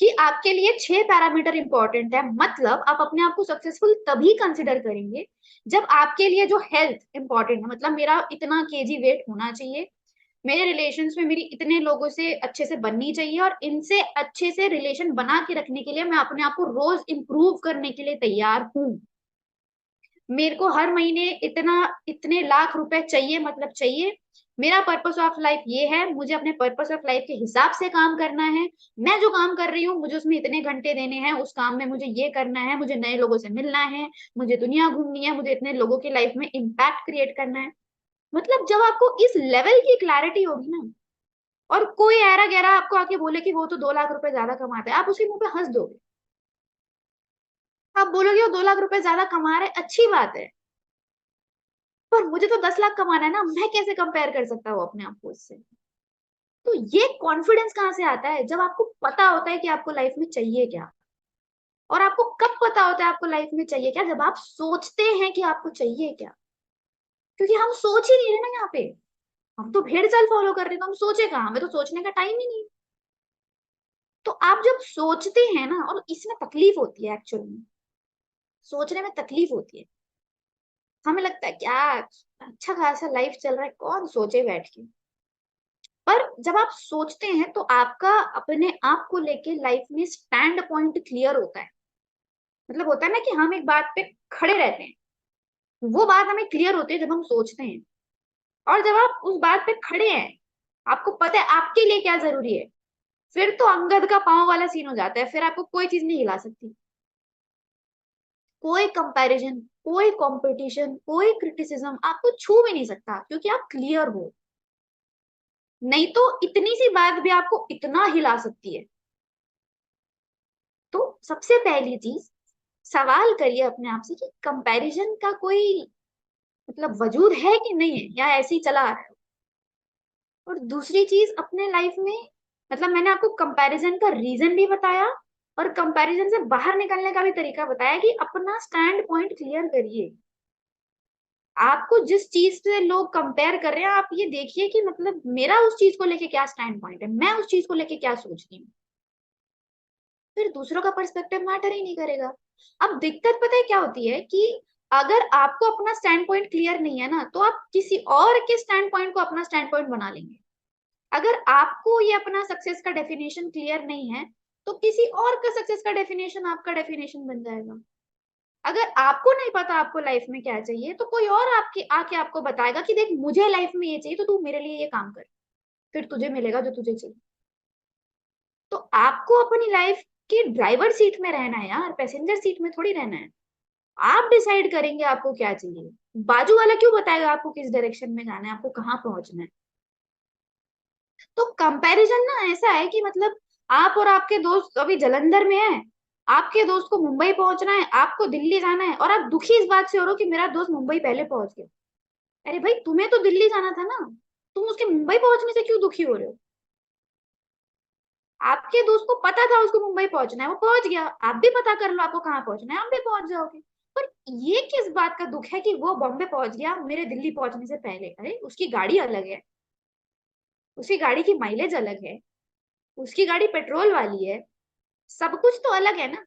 कि आपके लिए 6 पैरामीटर इंपॉर्टेंट है, मतलब आप अपने आप को सक्सेसफुल तभी कंसिडर करेंगे जब आपके लिए जो हेल्थ इंपॉर्टेंट है, मतलब मेरा इतना केजी वेट होना चाहिए, मेरे रिलेशंस में मेरी इतने लोगों से अच्छे से बननी चाहिए, और इनसे अच्छे से रिलेशन बना के रखने के लिए मैं अपने आप को रोज इंप्रूव करने के लिए तैयार हूं, मेरे को हर महीने इतना इतने लाख रुपए चाहिए, मतलब चाहिए, मेरा पर्पस ऑफ लाइफ ये है, मुझे अपने पर्पस ऑफ लाइफ के हिसाब से काम करना है, मैं जो काम कर रही हूँ मुझे उसमें इतने घंटे देने हैं, उस काम में मुझे ये करना है, मुझे नए लोगों से मिलना है, मुझे दुनिया घूमनी है, मुझे इतने लोगों की लाइफ में इम्पैक्ट क्रिएट करना है। मतलब जब आपको इस लेवल की क्लैरिटी होगी ना, और कोई ऐरा गैरा आपको आके बोले कि वो तो 2 लाख रुपए ज्यादा कमाता है, आप उसके मुंह पे हंस दोगे, आप बोलोगे वो 2 लाख रुपए ज्यादा कमा रहे, अच्छी बात है, पर मुझे तो 10 लाख कमाना है ना, मैं कैसे कंपेयर कर सकता हूँ अपने आप को उससे? तो ये कॉन्फिडेंस कहाँ से आता है? जब आपको पता होता है कि आपको लाइफ में चाहिए क्या। और आपको कब पता होता है आपको लाइफ में चाहिए क्या? जब आप सोचते हैं कि आपको चाहिए क्या। क्योंकि हम सोच ही नहीं रहे ना यहाँ पे, हम तो भेड़ चाल फॉलो कर रहे हैं, तो हम सोचे कहाँ, हमें तो सोचने का टाइम ही नहीं। तो आप जब सोचते हैं ना, और इसमें तकलीफ होती है एक्चुअली में, सोचने में तकलीफ होती है, हमें लगता है क्या अच्छा खासा लाइफ चल रहा है, कौन सोचे बैठ के। पर जब आप सोचते हैं तो आपका अपने आप को लेके लाइफ में स्टैंड पॉइंट क्लियर होता है। मतलब होता है ना कि हम एक बात पे खड़े रहते हैं, वो बात हमें क्लियर होती है जब हम सोचते हैं। और जब आप उस बात पे खड़े हैं, आपको पता है आपके लिए क्या जरूरी है, फिर तो अंगद का पांव वाला सीन हो जाता है, फिर आपको कोई चीज नहीं हिला सकती, कोई कंपैरिजन, कोई कंपटीशन, कोई क्रिटिसिज्म आपको छू भी नहीं सकता, क्योंकि आप क्लियर हो। नहीं तो इतनी सी बात भी आपको इतना हिला सकती है। तो सबसे पहली चीज, सवाल करिए अपने आप से कि कंपैरिजन का कोई मतलब वजूद है कि नहीं है, या ऐसे ही चला आ रहा है। और दूसरी चीज अपने लाइफ में, मतलब मैंने आपको कंपैरिजन का रीजन भी बताया, और कंपैरिजन से बाहर निकलने का भी तरीका बताया, कि अपना स्टैंड पॉइंट क्लियर करिए। आपको जिस चीज से लोग कंपेयर कर रहे हैं, आप ये देखिए कि मतलब मेरा उस चीज को लेके क्या स्टैंड पॉइंट है, मैं उस चीज को लेके क्या सोचती हूँ, फिर दूसरों का पर्सपेक्टिव मैटर ही नहीं करेगा। अब दिक्कत पता है क्या होती है, कि अगर आपको अपना स्टैंड पॉइंट क्लियर नहीं है ना, तो आप किसी और के स्टैंड पॉइंट को अपना स्टैंड पॉइंट बना लेंगे। अगर आपको ये अपना सक्सेस का डेफिनेशन क्लियर नहीं है, तो किसी और का सक्सेस का डेफिनेशन आपका डेफिनेशन बन जाएगा। अगर आपको नहीं पता आपको लाइफ में क्या चाहिए, तो कोई और आपके आके आपको बताएगा कि देख मुझे लाइफ में ये चाहिए, तो तू मेरे लिए ये काम कर, फिर तुझे मिलेगा जो तुझे चाहिए। तो आपको अपनी लाइफ की ड्राइवर सीट में रहना है यार, पैसेंजर सीट में थोड़ी रहना है। आप डिसाइड करेंगे आपको क्या चाहिए, बाजू वाला क्यों बताएगा आपको किस डायरेक्शन में जाना है, आपको कहाँ पहुंचना है। तो कंपैरिजन ना ऐसा है कि मतलब आप और आपके दोस्त अभी जलंधर में है, आपके दोस्त को मुंबई पहुंचना है, आपको दिल्ली जाना है, और आप दुखी इस बात से हो रहे हो कि मेरा दोस्त मुंबई पहले पहुंच गया। अरे भाई तुम्हें तो दिल्ली जाना था ना, तुम उसके मुंबई पहुंचने से क्यों दुखी हो रहे हो? आपके दोस्त को पता था उसको मुंबई पहुंचना है, वो पहुंच गया, आप भी पता कर लो आपको कहाँ पहुंचना है, आप भी पहुंच जाओगे। पर ये किस बात का दुख है कि वो बॉम्बे पहुंच गया मेरे दिल्ली पहुंचने से पहले? अरे उसकी गाड़ी अलग है, उसकी गाड़ी की माइलेज अलग है, उसकी गाड़ी पेट्रोल वाली है, सब कुछ तो अलग है ना।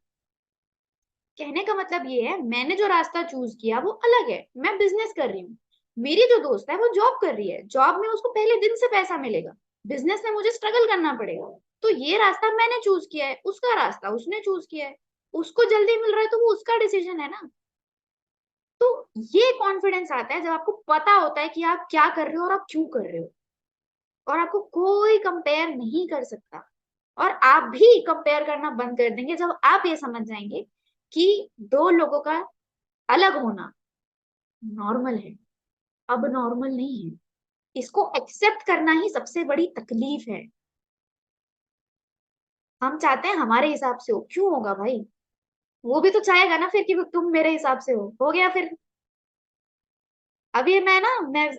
कहने का मतलब ये है, मैंने जो रास्ता चूज किया वो अलग है, मैं बिजनेस कर रही हूँ। मेरी जो दोस्त है वो जॉब कर रही है, जॉब में उसको पहले दिन से पैसा मिलेगा, बिजनेस में मुझे स्ट्रगल करना पड़ेगा। तो ये रास्ता मैंने चूज किया है, उसका रास्ता उसने चूज किया है। उसको जल्दी मिल रहा है तो वो उसका डिसीजन है ना। तो ये कॉन्फिडेंस आता है जब आपको पता होता है कि आप क्या कर रहे हो और आप क्यों कर रहे हो, और आपको कोई कंपेयर नहीं कर सकता। और आप भी कंपेयर करना बंद कर देंगे जब आप ये समझ जाएंगे कि दो लोगों का अलग होना नॉर्मल है, अब नॉर्मल नहीं है। इसको एक्सेप्ट करना ही सबसे बड़ी तकलीफ है। हम चाहते हैं हमारे हिसाब से हो, क्यों होगा भाई? वो भी तो चाहेगा ना फिर कि तुम मेरे हिसाब से हो गया फिर। अभी मैं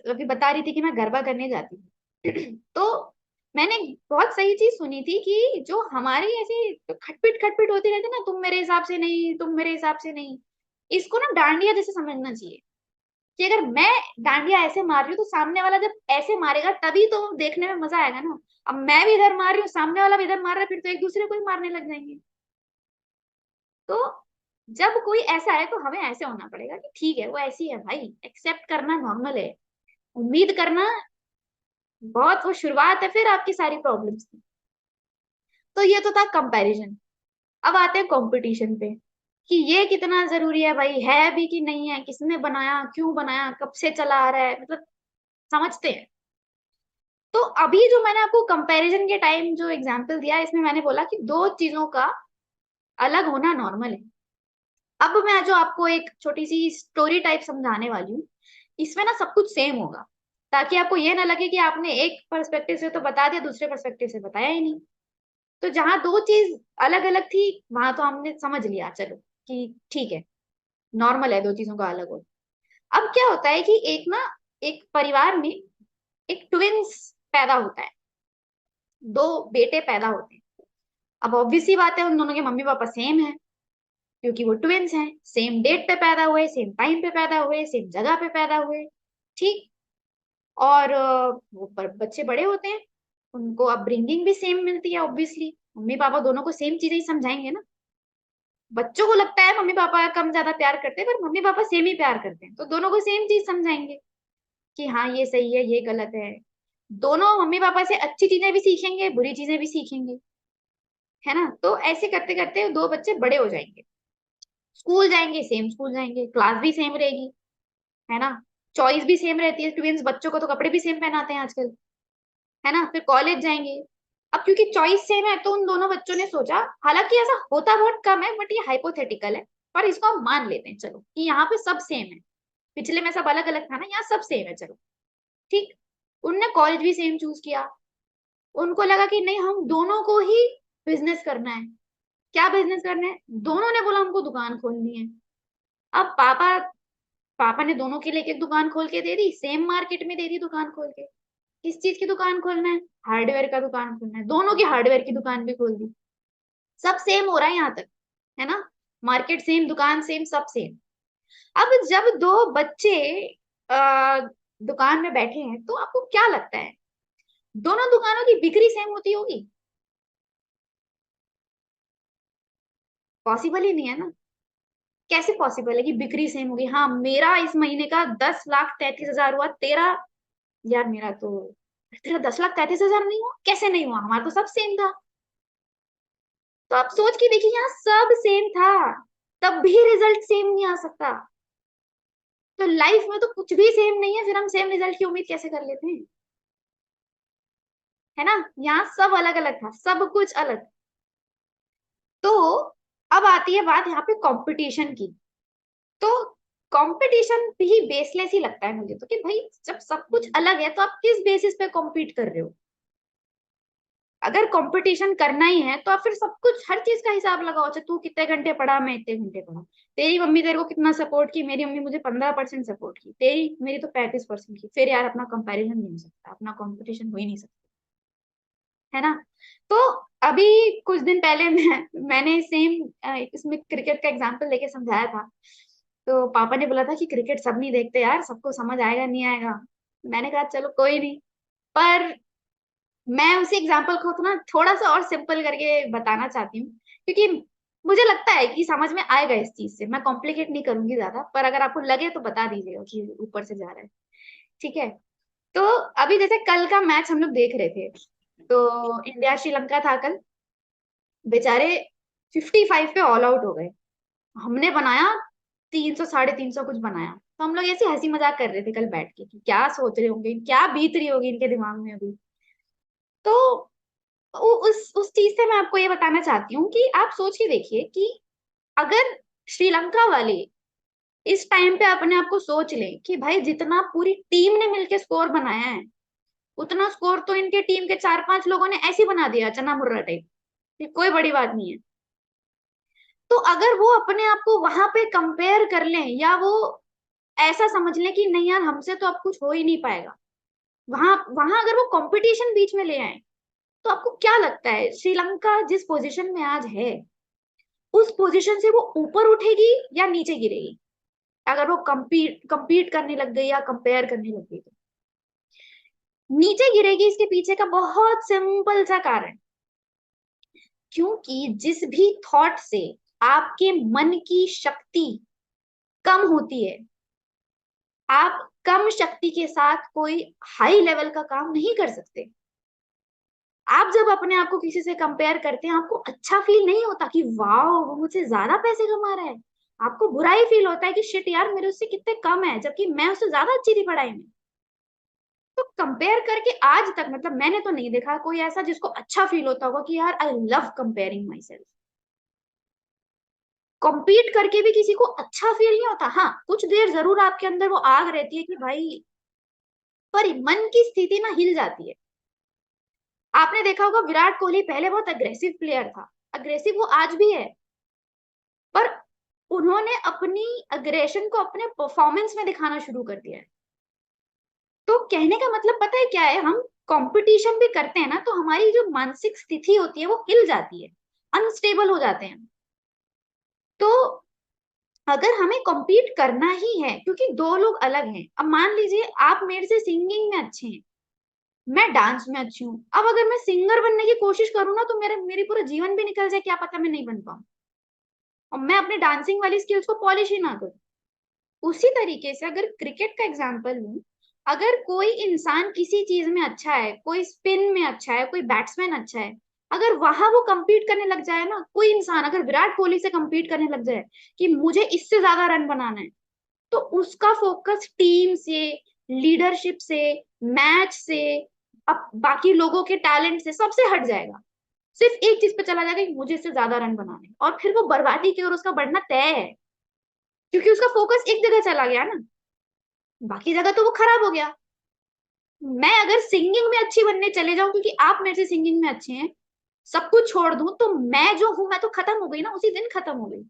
अभी बता रही थी कि मैं गरबा करने जाती हूँ तो मैंने बहुत सही चीज सुनी थी कि जो हमारी ऐसी खटपिट खटपिट होती रहती है ना, तुम मेरे हिसाब से नहीं, तुम मेरे हिसाब से नहीं, इसको ना डांडिया जैसे समझना चाहिए। कि अगर मैं डांडिया ऐसे मार रही हूँ तो सामने वाला जब ऐसे मारेगा तभी तो देखने में मजा आएगा ना। अब मैं भी इधर मार रही हूँ, सामने वाला भी इधर मार रहा है, फिर तो एक दूसरे को ही मारने लग जाएंगे। तो जब कोई ऐसा है तो हमें ऐसे होना पड़ेगा कि ठीक है वो ऐसी है भाई, एक्सेप्ट करना नॉर्मल है। उम्मीद करना बहुत वो शुरुआत है फिर आपकी सारी प्रॉब्लम्स की। तो ये तो था कंपैरिजन। अब आते हैं कंपटीशन पे कि ये कितना जरूरी है भाई, है भी कि नहीं है, किसने बनाया, क्यों बनाया, कब से चला आ रहा है, मतलब समझते हैं। तो अभी जो मैंने आपको कंपैरिजन के टाइम जो एग्जांपल दिया इसमें मैंने बोला कि दो चीजों का अलग होना नॉर्मल है। अब मैं जो आपको एक छोटी सी स्टोरी टाइप समझाने वाली हूँ, इसमें ना सब कुछ सेम होगा, ताकि आपको ये ना लगे कि आपने एक पर्सपेक्टिव से तो बता दिया, दूसरे पर्सपेक्टिव से बताया ही नहीं। तो जहां दो चीज अलग अलग थी वहां तो हमने समझ लिया, चलो कि ठीक है, नॉर्मल है दो चीजों का अलग हो। अब क्या होता है कि एक ना, एक परिवार में एक ट्विंस पैदा होता है, दो बेटे पैदा होते हैं। अब ऑब्वियस सी बात है उन दोनों के मम्मी पापा सेम है, क्योंकि वो ट्विंस हैं, सेम डेट पे पैदा हुए, सेम टाइम पे पैदा हुए, सेम जगह पे पैदा हुए। ठीक। और वो बच्चे बड़े होते हैं, उनको अपब्रिंगिंग भी सेम मिलती है ऑब्वियसली, मम्मी पापा दोनों को सेम चीजें ही समझाएंगे ना। बच्चों को लगता है मम्मी पापा कम ज्यादा प्यार करते हैं, पर मम्मी पापा सेम ही प्यार करते हैं, तो दोनों को सेम चीज समझाएंगे कि हाँ ये सही है ये गलत है। दोनों मम्मी पापा से अच्छी चीजें भी सीखेंगे, बुरी चीजें भी सीखेंगे, है ना। तो ऐसे करते करते दो बच्चे बड़े हो जाएंगे, स्कूल जाएंगे, सेम स्कूल जाएंगे, क्लास भी सेम रहेगी, है ना। चॉइस भी सेम रहती है, ट्विंस बच्चों को तो कपड़े भी सेम पहनाते हैं आजकल, है ना। फिर कॉलेज जाएंगे। अब क्योंकि चॉइस सेम है तो उन दोनों बच्चों ने सोचा, हालांकि ऐसा होता बहुत कम है बट ये हाइपोथेटिकल है, पर इसको हम मान लेते हैं चलो कि यहाँ पे सब सेम है। पिछले में सब अलग अलग था ना, यहाँ सब सेम है, चलो ठीक। उनने कॉलेज भी सेम चूज किया। उनको लगा कि नहीं, हम दोनों को ही बिजनेस करना है। क्या बिजनेस करना है? दोनों ने बोला हमको दुकान खोलनी है। अब पापा पापा ने दोनों के लिए एक एक दुकान खोल के दे दी, सेम मार्केट में दे दी दुकान खोल के। किस चीज की दुकान खोलना है? हार्डवेयर का दुकान खोलना है, दोनों की हार्डवेयर की दुकान भी खोल दी। सब सेम हो रहा है यहाँ तक, है ना। मार्केट सेम, दुकान सेम, सब सेम। अब जब दो बच्चे आ, दुकान में बैठे हैं तो आपको क्या लगता है, दोनों दुकानों की बिक्री सेम होती होगी? पॉसिबल ही नहीं है ना। कैसे पॉसिबल है कि बिक्री सेम होगी? हाँ मेरा इस महीने का 10,33,000 हुआ, तेरा, यार मेरा तो, तेरा 10,33,000 नहीं हुआ, कैसे नहीं हुआ, हमारा तो सब सेम था। तो आप सोच के देखिए, यहाँ सब सेम था, तब भी रिजल्ट सेम नहीं आ सकता। तो लाइफ में तो कुछ भी सेम नहीं है, फिर हम सेम रिजल्ट की उम्मीद कैसे कर लेते हैं, है ना। यहाँ सब अलग अलग था, सब कुछ अलग। तो अब आती है बात यहाँ पे कंपटीशन की। तो कंपटीशन भी बेसलेस ही लगता है मुझे तो, कि भाई जब सब कुछ अलग है तो आप किस बेसिस पे कॉम्पीट कर रहे हो? अगर कंपटीशन करना ही है तो आप फिर सब कुछ, हर चीज का हिसाब लगाओ। अच्छा तू कितने घंटे पढ़ा, मैं इतने घंटे पढ़ा, तेरी मम्मी तेरे को कितना सपोर्ट की, मेरी मम्मी मुझे 15% सपोर्ट की, तेरी मेरी तो 35% की, फिर यार अपना कंपैरिजन नहीं हो सकता, अपना कंपटीशन हो ही नहीं सकता, है ना। तो अभी कुछ दिन पहले मैंने सेम इसमें क्रिकेट का एग्जांपल लेके समझाया था। तो पापा ने बोला था कि क्रिकेट सब नहीं देखते यार, सबको समझ आएगा नहीं आएगा। मैंने कहा चलो कोई नहीं। पर मैं उसी एग्जाम्पल को तो ना थोड़ा सा और सिंपल करके बताना चाहती हूँ, क्योंकि मुझे लगता है कि समझ में आएगा इस चीज से। मैं कॉम्प्लिकेट नहीं करूंगी ज्यादा, पर अगर आपको लगे तो बता दीजिएगा कि ऊपर से जा रहा है। ठीक है। तो अभी जैसे कल का मैच हम लोग देख रहे थे, तो इंडिया श्रीलंका था कल। बेचारे 55 पे ऑल आउट हो गए। हमने बनाया 300 350 कुछ बनाया। तो हम लोग ऐसे हंसी मजाक कर रहे थे कल बैठ के कि क्या सोच रहे होंगे, क्या बीत रही होगी इनके दिमाग में अभी। तो उस चीज से मैं आपको ये बताना चाहती हूँ कि आप सोच के देखिए कि अगर श्रीलंका वाले इस टाइम पे अपने आप को सोच लें कि भाई जितना पूरी टीम ने मिलके स्कोर बनाया है, उतना स्कोर तो इनके टीम के 4-5 लोगों ने ऐसे ही बना दिया, चना मुर्रा टाइप। ये कोई बड़ी बात नहीं है। तो अगर वो अपने आप को वहां पे कंपेयर कर लें, या वो ऐसा समझ लें कि नहीं यार हमसे तो अब कुछ हो ही नहीं पाएगा, वहां वहां अगर वो कंपटीशन बीच में ले आए, तो आपको क्या लगता है श्रीलंका जिस पोजीशन में आज है, उस पोजीशन से वो ऊपर उठेगी या नीचे गिरेगी? अगर वो compete करने लग गई या कंपेयर करने लग गई, तो नीचे गिरेगी। इसके पीछे का बहुत सिंपल सा कारण, क्योंकि जिस भी थॉट से आपके मन की शक्ति कम होती है, आप कम शक्ति के साथ कोई हाई लेवल का काम नहीं कर सकते। आप जब अपने आप को किसी से कंपेयर करते हैं, आपको अच्छा फील नहीं होता कि वाह वो मुझसे ज्यादा पैसे कमा रहा है। आपको बुरा ही फील होता है कि शिट यार मेरे उससे कितने कम है, जबकि मैं उससे ज्यादा अच्छी थी पढ़ाई में। तो कंपेयर करके आज तक मतलब मैंने तो नहीं देखा कोई ऐसा जिसको अच्छा फील होता होगा कि यार I love comparing my self. Compete करके भी किसी को अच्छा फील नहीं होता। हाँ, कुछ देर जरूर आपके अंदर वो आग रहती है कि भाई, पर मन की स्थिति ना हिल जाती है। आपने देखा होगा विराट कोहली पहले बहुत अग्रेसिव प्लेयर था, अग्रेसिव वो आज भी है, पर उन्होंने अपनी अग्रेशन को अपने परफॉर्मेंस में दिखाना शुरू कर दिया है। तो कहने का मतलब पता है क्या है, हम कंपटीशन भी करते हैं ना, तो हमारी जो मानसिक स्थिति होती है वो हिल जाती है, अनस्टेबल हो जाते हैं। तो अगर हमें compete करना ही है, क्योंकि दो लोग अलग हैं। अब मान लीजिए आप मेरे से सिंगिंग में अच्छे हैं, मैं डांस में अच्छी हूँ। अब अगर मैं सिंगर बनने की कोशिश करूँ ना, तो मेरी पूरा जीवन भी निकल जाए, क्या पता मैं नहीं बन पाऊँ, और मैं अपने डांसिंग वाली स्किल्स को पॉलिश ही ना करूँ। उसी तरीके से अगर क्रिकेट का एग्जाम्पल लूं, अगर कोई इंसान किसी चीज में अच्छा है, कोई स्पिन में अच्छा है, कोई बैट्समैन अच्छा है, अगर वहां वो compete करने लग जाए ना, कोई इंसान अगर विराट कोहली से compete करने लग जाए कि मुझे इससे ज्यादा रन बनाना है, तो उसका फोकस टीम से, लीडरशिप से, मैच से, अब बाकी लोगों के टैलेंट से, सबसे हट जाएगा। सिर्फ एक चीज पे चला जाएगा कि मुझे इससे ज्यादा रन बनाने, और फिर वो बर्बादी की ओर उसका बढ़ना तय है, क्योंकि उसका फोकस एक जगह चला गया ना, बाकी जगह तो वो खराब हो गया। मैं अगर सिंगिंग में अच्छी बनने चले जाऊं, क्योंकि आप मेरे से सिंगिंग में अच्छे हैं, सब कुछ छोड़ दूं, तो मैं जो हूं मैं तो खत्म हो गई ना, उसी दिन खत्म हो गई।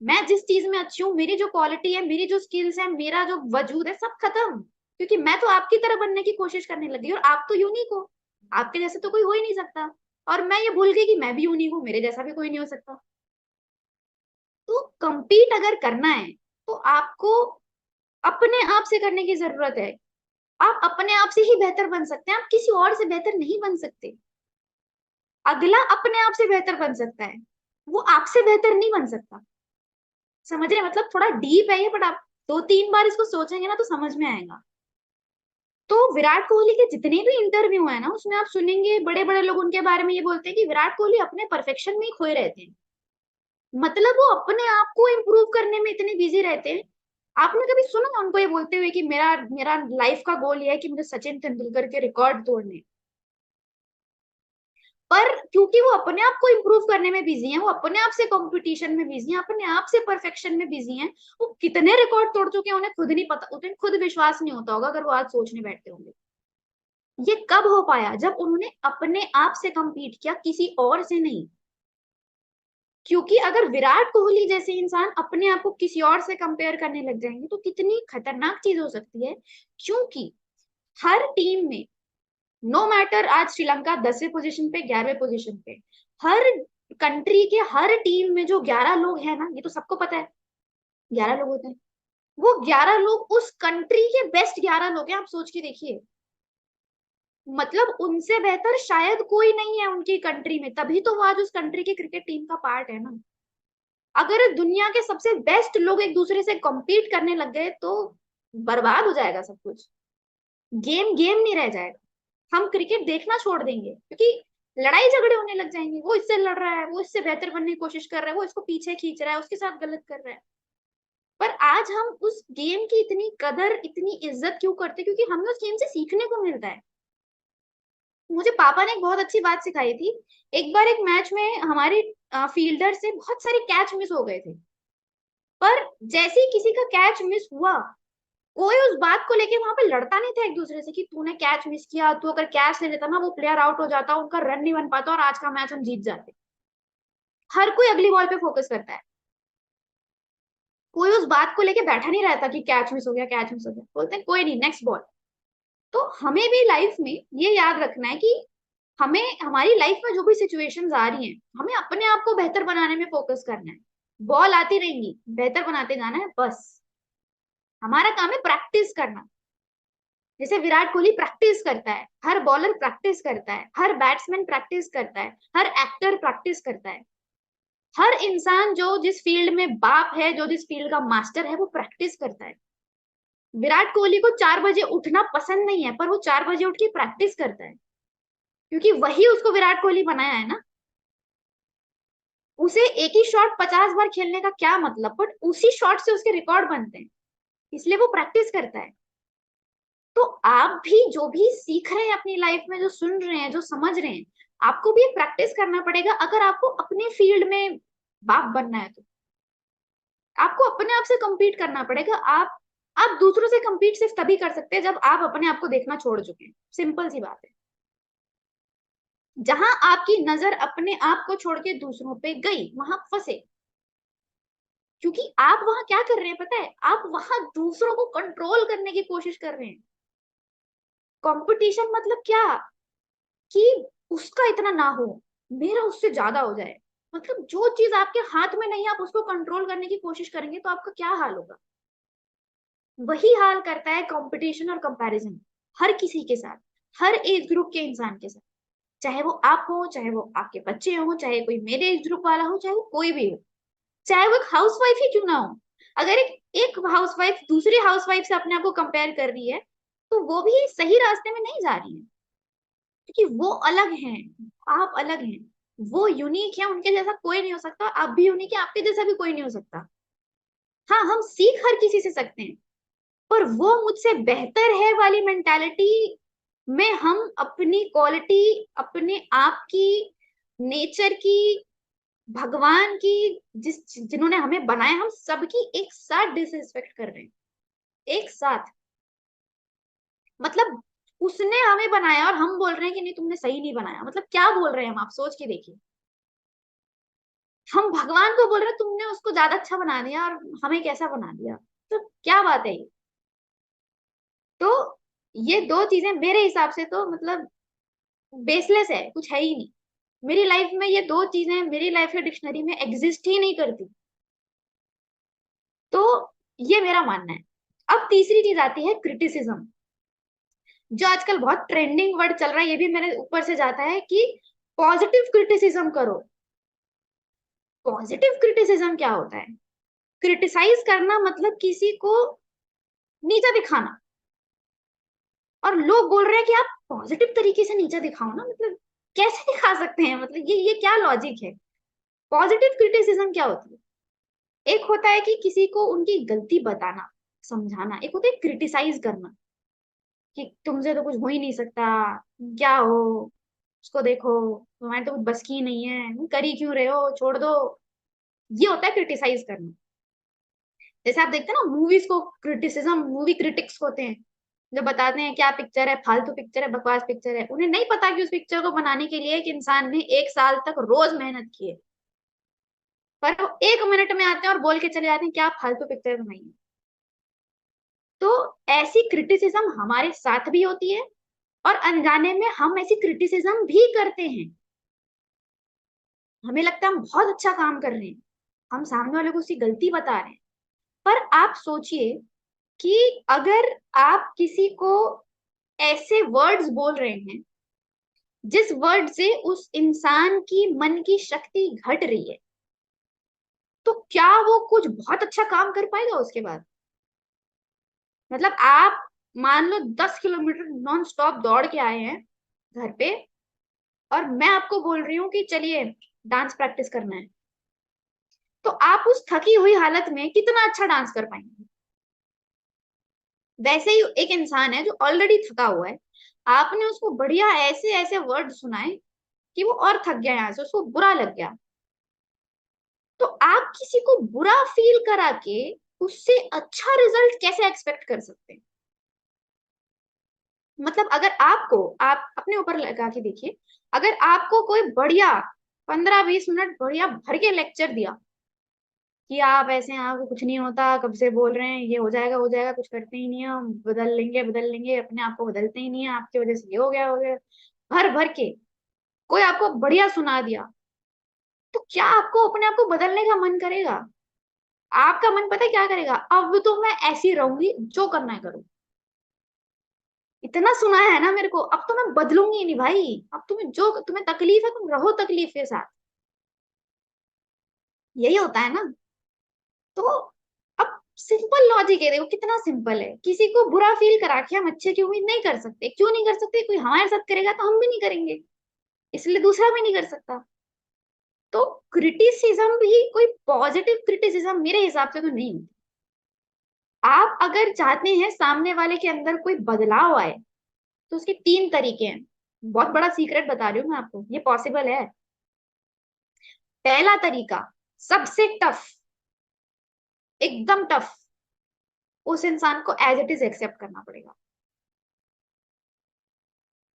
मैं जिस चीज में अच्छी हूँ, मेरी जो क्वालिटी है, मेरी जो स्किल्स है, मेरा जो वजूद है, सब खत्म। क्योंकि मैं तो आपकी तरह बनने की कोशिश करने लगी, और आप तो यूनिक हो, आपके जैसे तो कोई हो ही नहीं सकता। और मैं ये भूल गई कि मैं भी यूनिक हूँ, मेरे जैसा भी कोई नहीं हो सकता। तो compete अगर करना है, तो आपको अपने आप से करने की जरूरत है। आप अपने आप से ही बेहतर बन सकते हैं, आप किसी और से बेहतर नहीं बन सकते। अगला अपने आप से बेहतर बन सकता है, वो आपसे बेहतर नहीं बन सकता। समझ रहे हैं? मतलब थोड़ा डीप है ये, बट आप 2-3 बार इसको सोचेंगे ना तो समझ में आएगा। तो विराट कोहली के जितने भी इंटरव्यू है ना, उसमें आप सुनेंगे बड़े बड़े लोग उनके बारे में ये बोलते हैं कि विराट कोहली अपने परफेक्शन में ही खोए रहते हैं। मतलब वो अपने आप को इम्प्रूव करने में इतने बिजी रहते हैं। आपने कभी सुना उनको ये बोलते हुए कि मेरा मेरा लाइफ का गोल ये है कि मुझे सचिन तेंदुलकर के रिकॉर्ड तोड़ने? पर क्योंकि वो अपने आप को इम्प्रूव करने में बिजी हैं, वो अपने आप से कंपटीशन में बिजी हैं, अपने आप से परफेक्शन में बिजी हैं, वो कितने रिकॉर्ड तोड़ चुके हैं उन्हें खुद नहीं पता, उन्हें खुद विश्वास नहीं होता होगा अगर वो आज सोचने बैठते होंगे। ये कब हो पाया? जब उन्होंने अपने आप से compete किया, किसी और से नहीं। क्योंकि अगर विराट कोहली जैसे इंसान अपने आप को किसी और से कंपेयर करने लग जाएंगे, तो कितनी खतरनाक चीज हो सकती है। क्योंकि हर टीम में, नो मैटर आज श्रीलंका 10वें पोजीशन पे, 11वें पोजीशन पे, हर कंट्री के हर टीम में जो 11 लोग हैं ना, ये तो सबको पता है, 11 लोग होते हैं। वो 11 लोग उस कंट्री के बेस्ट 11 लोग हैं, आप सोच के देखिए। मतलब उनसे बेहतर शायद कोई नहीं है उनकी कंट्री में, तभी तो वो आज उस कंट्री की क्रिकेट टीम का पार्ट है ना। अगर दुनिया के सबसे बेस्ट लोग एक दूसरे से कॉम्पीट करने लग गए तो बर्बाद हो जाएगा सब कुछ। गेम गेम नहीं रह जाएगा। हम क्रिकेट देखना छोड़ देंगे क्योंकि लड़ाई झगड़े होने लग जाएंगे। वो इससे लड़ रहा है, वो इससे बेहतर बनने की कोशिश कर रहा है, वो इसको पीछे खींच रहा है, उसके साथ गलत कर रहा है। पर आज हम उस गेम की इतनी कदर, इतनी इज्जत क्यों करते? क्योंकि हमें उस गेम से सीखने को मिलता है। मुझे पापा ने एक बहुत अच्छी बात सिखाई थी। एक बार एक मैच में हमारे फील्डर से बहुत सारे कैच मिस हो गए थे। पर जैसे ही किसी का कैच मिस हुआ, कोई उस बात को लेके वहां पे लड़ता नहीं था एक दूसरे से कि तूने कैच मिस किया, तू अगर कैच ले लेता ना वो प्लेयर आउट हो जाता, उनका रन नहीं बन पाता और आज का मैच हम जीत जाते। हर कोई अगली बॉल पे फोकस करता है। कोई उस बात को लेके बैठा नहीं रहता कि कैच मिस हो गया, कैच मिस हो गया, बोलते हैं कोई नहीं, नेक्स्ट बॉल। तो हमें भी लाइफ में ये याद रखना है कि हमें हमारी लाइफ में जो भी सिचुएशंस आ रही हैं, हमें अपने आप को बेहतर बनाने में फोकस करना है। बॉल आती रहेंगी, बेहतर बनाते जाना है बस। हमारा काम है प्रैक्टिस करना। जैसे विराट कोहली प्रैक्टिस करता है, हर बॉलर प्रैक्टिस करता है, हर बैट्समैन प्रैक्टिस करता है, हर एक्टर प्रैक्टिस करता है। हर इंसान जो जिस फील्ड में बाप है, जो जिस फील्ड का मास्टर है, वो प्रैक्टिस करता है। विराट कोहली को 4 बजे उठना पसंद नहीं है, पर वो 4 बजे उठ के प्रैक्टिस करता है क्योंकि वही उसको विराट कोहली बनाया है ना। उसे एक ही शॉट 50 बार खेलने का क्या मतलब, बट उसी शॉट से उसके रिकॉर्ड बनते हैं, इसलिए वो प्रैक्टिस करता है। तो आप भी जो भी सीख रहे हैं अपनी लाइफ में, जो सुन रहे हैं, जो समझ रहे हैं, आपको भी प्रैक्टिस करना पड़ेगा अगर आपको अपने फील्ड में बाप बनना है तो। आपको अपने आप से compete करना पड़ेगा। आप दूसरों से compete सिर्फ तभी कर सकते हैं जब आप अपने आप को देखना छोड़ चुके हैं। सिंपल सी बात है। जहां आपकी नजर अपने आप को छोड़ के दूसरों पे गई, वहां फंसे। क्योंकि आप वहां क्या कर रहे हैं पता है? आप वहां दूसरों को कंट्रोल करने की कोशिश कर रहे हैं। कंपटीशन मतलब क्या? कि उसका इतना ना हो, मेरा उससे ज्यादा हो जाए। मतलब जो चीज आपके हाथ में नहीं है, आप उसको कंट्रोल करने की कोशिश करेंगे तो आपका क्या हाल होगा? वही हाल करता है कंपटीशन और कंपैरिजन, हर किसी के साथ, हर एज ग्रुप के इंसान के साथ। चाहे वो आप हो, चाहे वो आपके बच्चे हो, चाहे कोई मेरे एज ग्रुप वाला हो, चाहे वो कोई भी हो, चाहे वो एक हाउसवाइफ ही क्यों ना हो। अगर एक एक हाउसवाइफ दूसरी हाउसवाइफ से अपने आप को कंपेयर कर रही है, तो वो भी सही रास्ते में नहीं जा रही है। क्योंकि वो अलग हैं, आप अलग हैं। वो यूनिक है, उनके जैसा कोई नहीं हो सकता। आप भी यूनिक है, आपके जैसा भी कोई नहीं हो सकता। हाँ, हम सीख हर किसी से सकते हैं, पर वो मुझसे बेहतर है वाली मेंटालिटी में हम अपनी क्वालिटी, अपने आप की, नेचर की, भगवान की, जिन्होंने हमें बनाया, हम सबकी एक साथ डिसरिस्पेक्ट कर रहे हैं। एक साथ। मतलब उसने हमें बनाया और हम बोल रहे हैं कि नहीं तुमने सही नहीं बनाया। मतलब क्या बोल रहे हैं हम? आप सोच के देखिए। हम भगवान को बोल रहे हैं तुमने उसको ज्यादा अच्छा बना दिया और हमें कैसा बना दिया। तो क्या बात है ये? तो ये दो चीजें मेरे हिसाब से तो मतलब बेसलेस है, कुछ है ही नहीं। मेरी लाइफ में ये दो चीजें मेरी लाइफ के डिक्शनरी में एग्जिस्ट ही नहीं करती। तो ये मेरा मानना है। अब तीसरी चीज आती है क्रिटिसिज्म, जो आजकल बहुत ट्रेंडिंग वर्ड चल रहा है। ये भी मेरे ऊपर से जाता है कि पॉजिटिव क्रिटिसिज्म करो। पॉजिटिव क्रिटिसिज्म क्या होता है? क्रिटिसाइज करना मतलब किसी को नीचा दिखाना। और लोग बोल रहे हैं कि आप पॉजिटिव तरीके से नीचा दिखाओ ना। मतलब कैसे दिखा सकते हैं? मतलब ये क्या लॉजिक है? पॉजिटिव क्रिटिसिज्म क्या होती है? एक होता है कि किसी को उनकी गलती बताना, समझाना। एक होता है क्रिटिसाइज करना कि तुमसे तो कुछ हो ही नहीं सकता, क्या हो, उसको देखो, तुम्हारे तो कुछ बस की नहीं है, तुम कर ही क्यों रहे हो, छोड़ दो। ये होता है क्रिटिसाइज करना। जैसे आप देखते हैं ना मूवीज को, क्रिटिसिज्म, मूवी क्रिटिक्स होते हैं जो बताते हैं क्या पिक्चर है, फालतू पिक्चर है, बकवास पिक्चर है। उन्हें नहीं पता कि उस पिक्चर को बनाने के लिए एक इंसान ने 1 साल तक रोज मेहनत की है। पर वो 1 मिनट में आते हैं और बोल के चले जाते हैं क्या फालतू पिक्चर बनाई है। तो ऐसी क्रिटिसिज्म हमारे साथ भी होती है, और अनजाने में हम ऐसी क्रिटिसिज्म भी करते हैं। हमें लगता है हम बहुत अच्छा काम कर रहे हैं, हम सामने वाले को उसकी गलती बता रहे हैं, पर आप सोचिए कि अगर आप किसी को ऐसे वर्ड्स बोल रहे हैं जिस वर्ड से उस इंसान की मन की शक्ति घट रही है, तो क्या वो कुछ बहुत अच्छा काम कर पाएगा उसके बाद? मतलब आप मान लो 10 किलोमीटर नॉन स्टॉप दौड़ के आए हैं घर पे, और मैं आपको बोल रही हूँ कि चलिए डांस प्रैक्टिस करना है, तो आप उस थकी हुई हालत में कितना अच्छा डांस कर पाएंगे? वैसे ही एक इंसान है जो ऑलरेडी थका हुआ है, आपने उसको बढ़िया ऐसे ऐसे वर्ड सुनाए कि वो और थक गया, यहाँ से उसको बुरा लग गया। तो आप किसी को बुरा फील करा के उससे अच्छा रिजल्ट कैसे एक्सपेक्ट कर सकते हैं? मतलब अगर आपको, आप अपने ऊपर लगा के देखिए, अगर आपको कोई बढ़िया 15-20 मिनट बढ़िया भर के लेक्चर दिया कि आप ऐसे हैं, आपको कुछ नहीं होता, कब से बोल रहे हैं ये हो जाएगा, कुछ करते ही नहीं है, हम बदल लेंगे, अपने आप को बदलते ही नहीं है, आपकी वजह से ये हो गया, भर भर के कोई आपको बढ़िया सुना दिया, तो क्या आपको अपने आप को बदलने का मन करेगा? आपका मन पता है क्या करेगा? अब तो मैं ऐसी रहूंगी, जो करना है करूँ, इतना सुना है ना मेरे को, अब तो मैं बदलूंगी नहीं भाई, अब तुम्हें जो तुम्हें तकलीफ है तुम रहो तकलीफ के साथ। यही होता है ना। तो अब सिंपल लॉजिक है, देखो कितना सिंपल है, किसी को बुरा फील करा के हम अच्छे की उम्मीद नहीं कर सकते। क्यों नहीं कर सकते? कोई हमारे साथ करेगा तो हम भी नहीं करेंगे, इसलिए दूसरा भी नहीं कर सकता। तो क्रिटिसिज्म भी कोई पॉजिटिव क्रिटिसिज्म मेरे हिसाब से तो नहीं होती। आप अगर चाहते हैं सामने वाले के अंदर कोई बदलाव आए, तो उसके 3 तरीके हैं। बहुत बड़ा सीक्रेट बता रही हूँ मैं आपको, ये पॉसिबल है। पहला तरीका, सबसे टफ, एकदम टफ, उस इंसान को एज इट इज एक्सेप्ट करना पड़ेगा।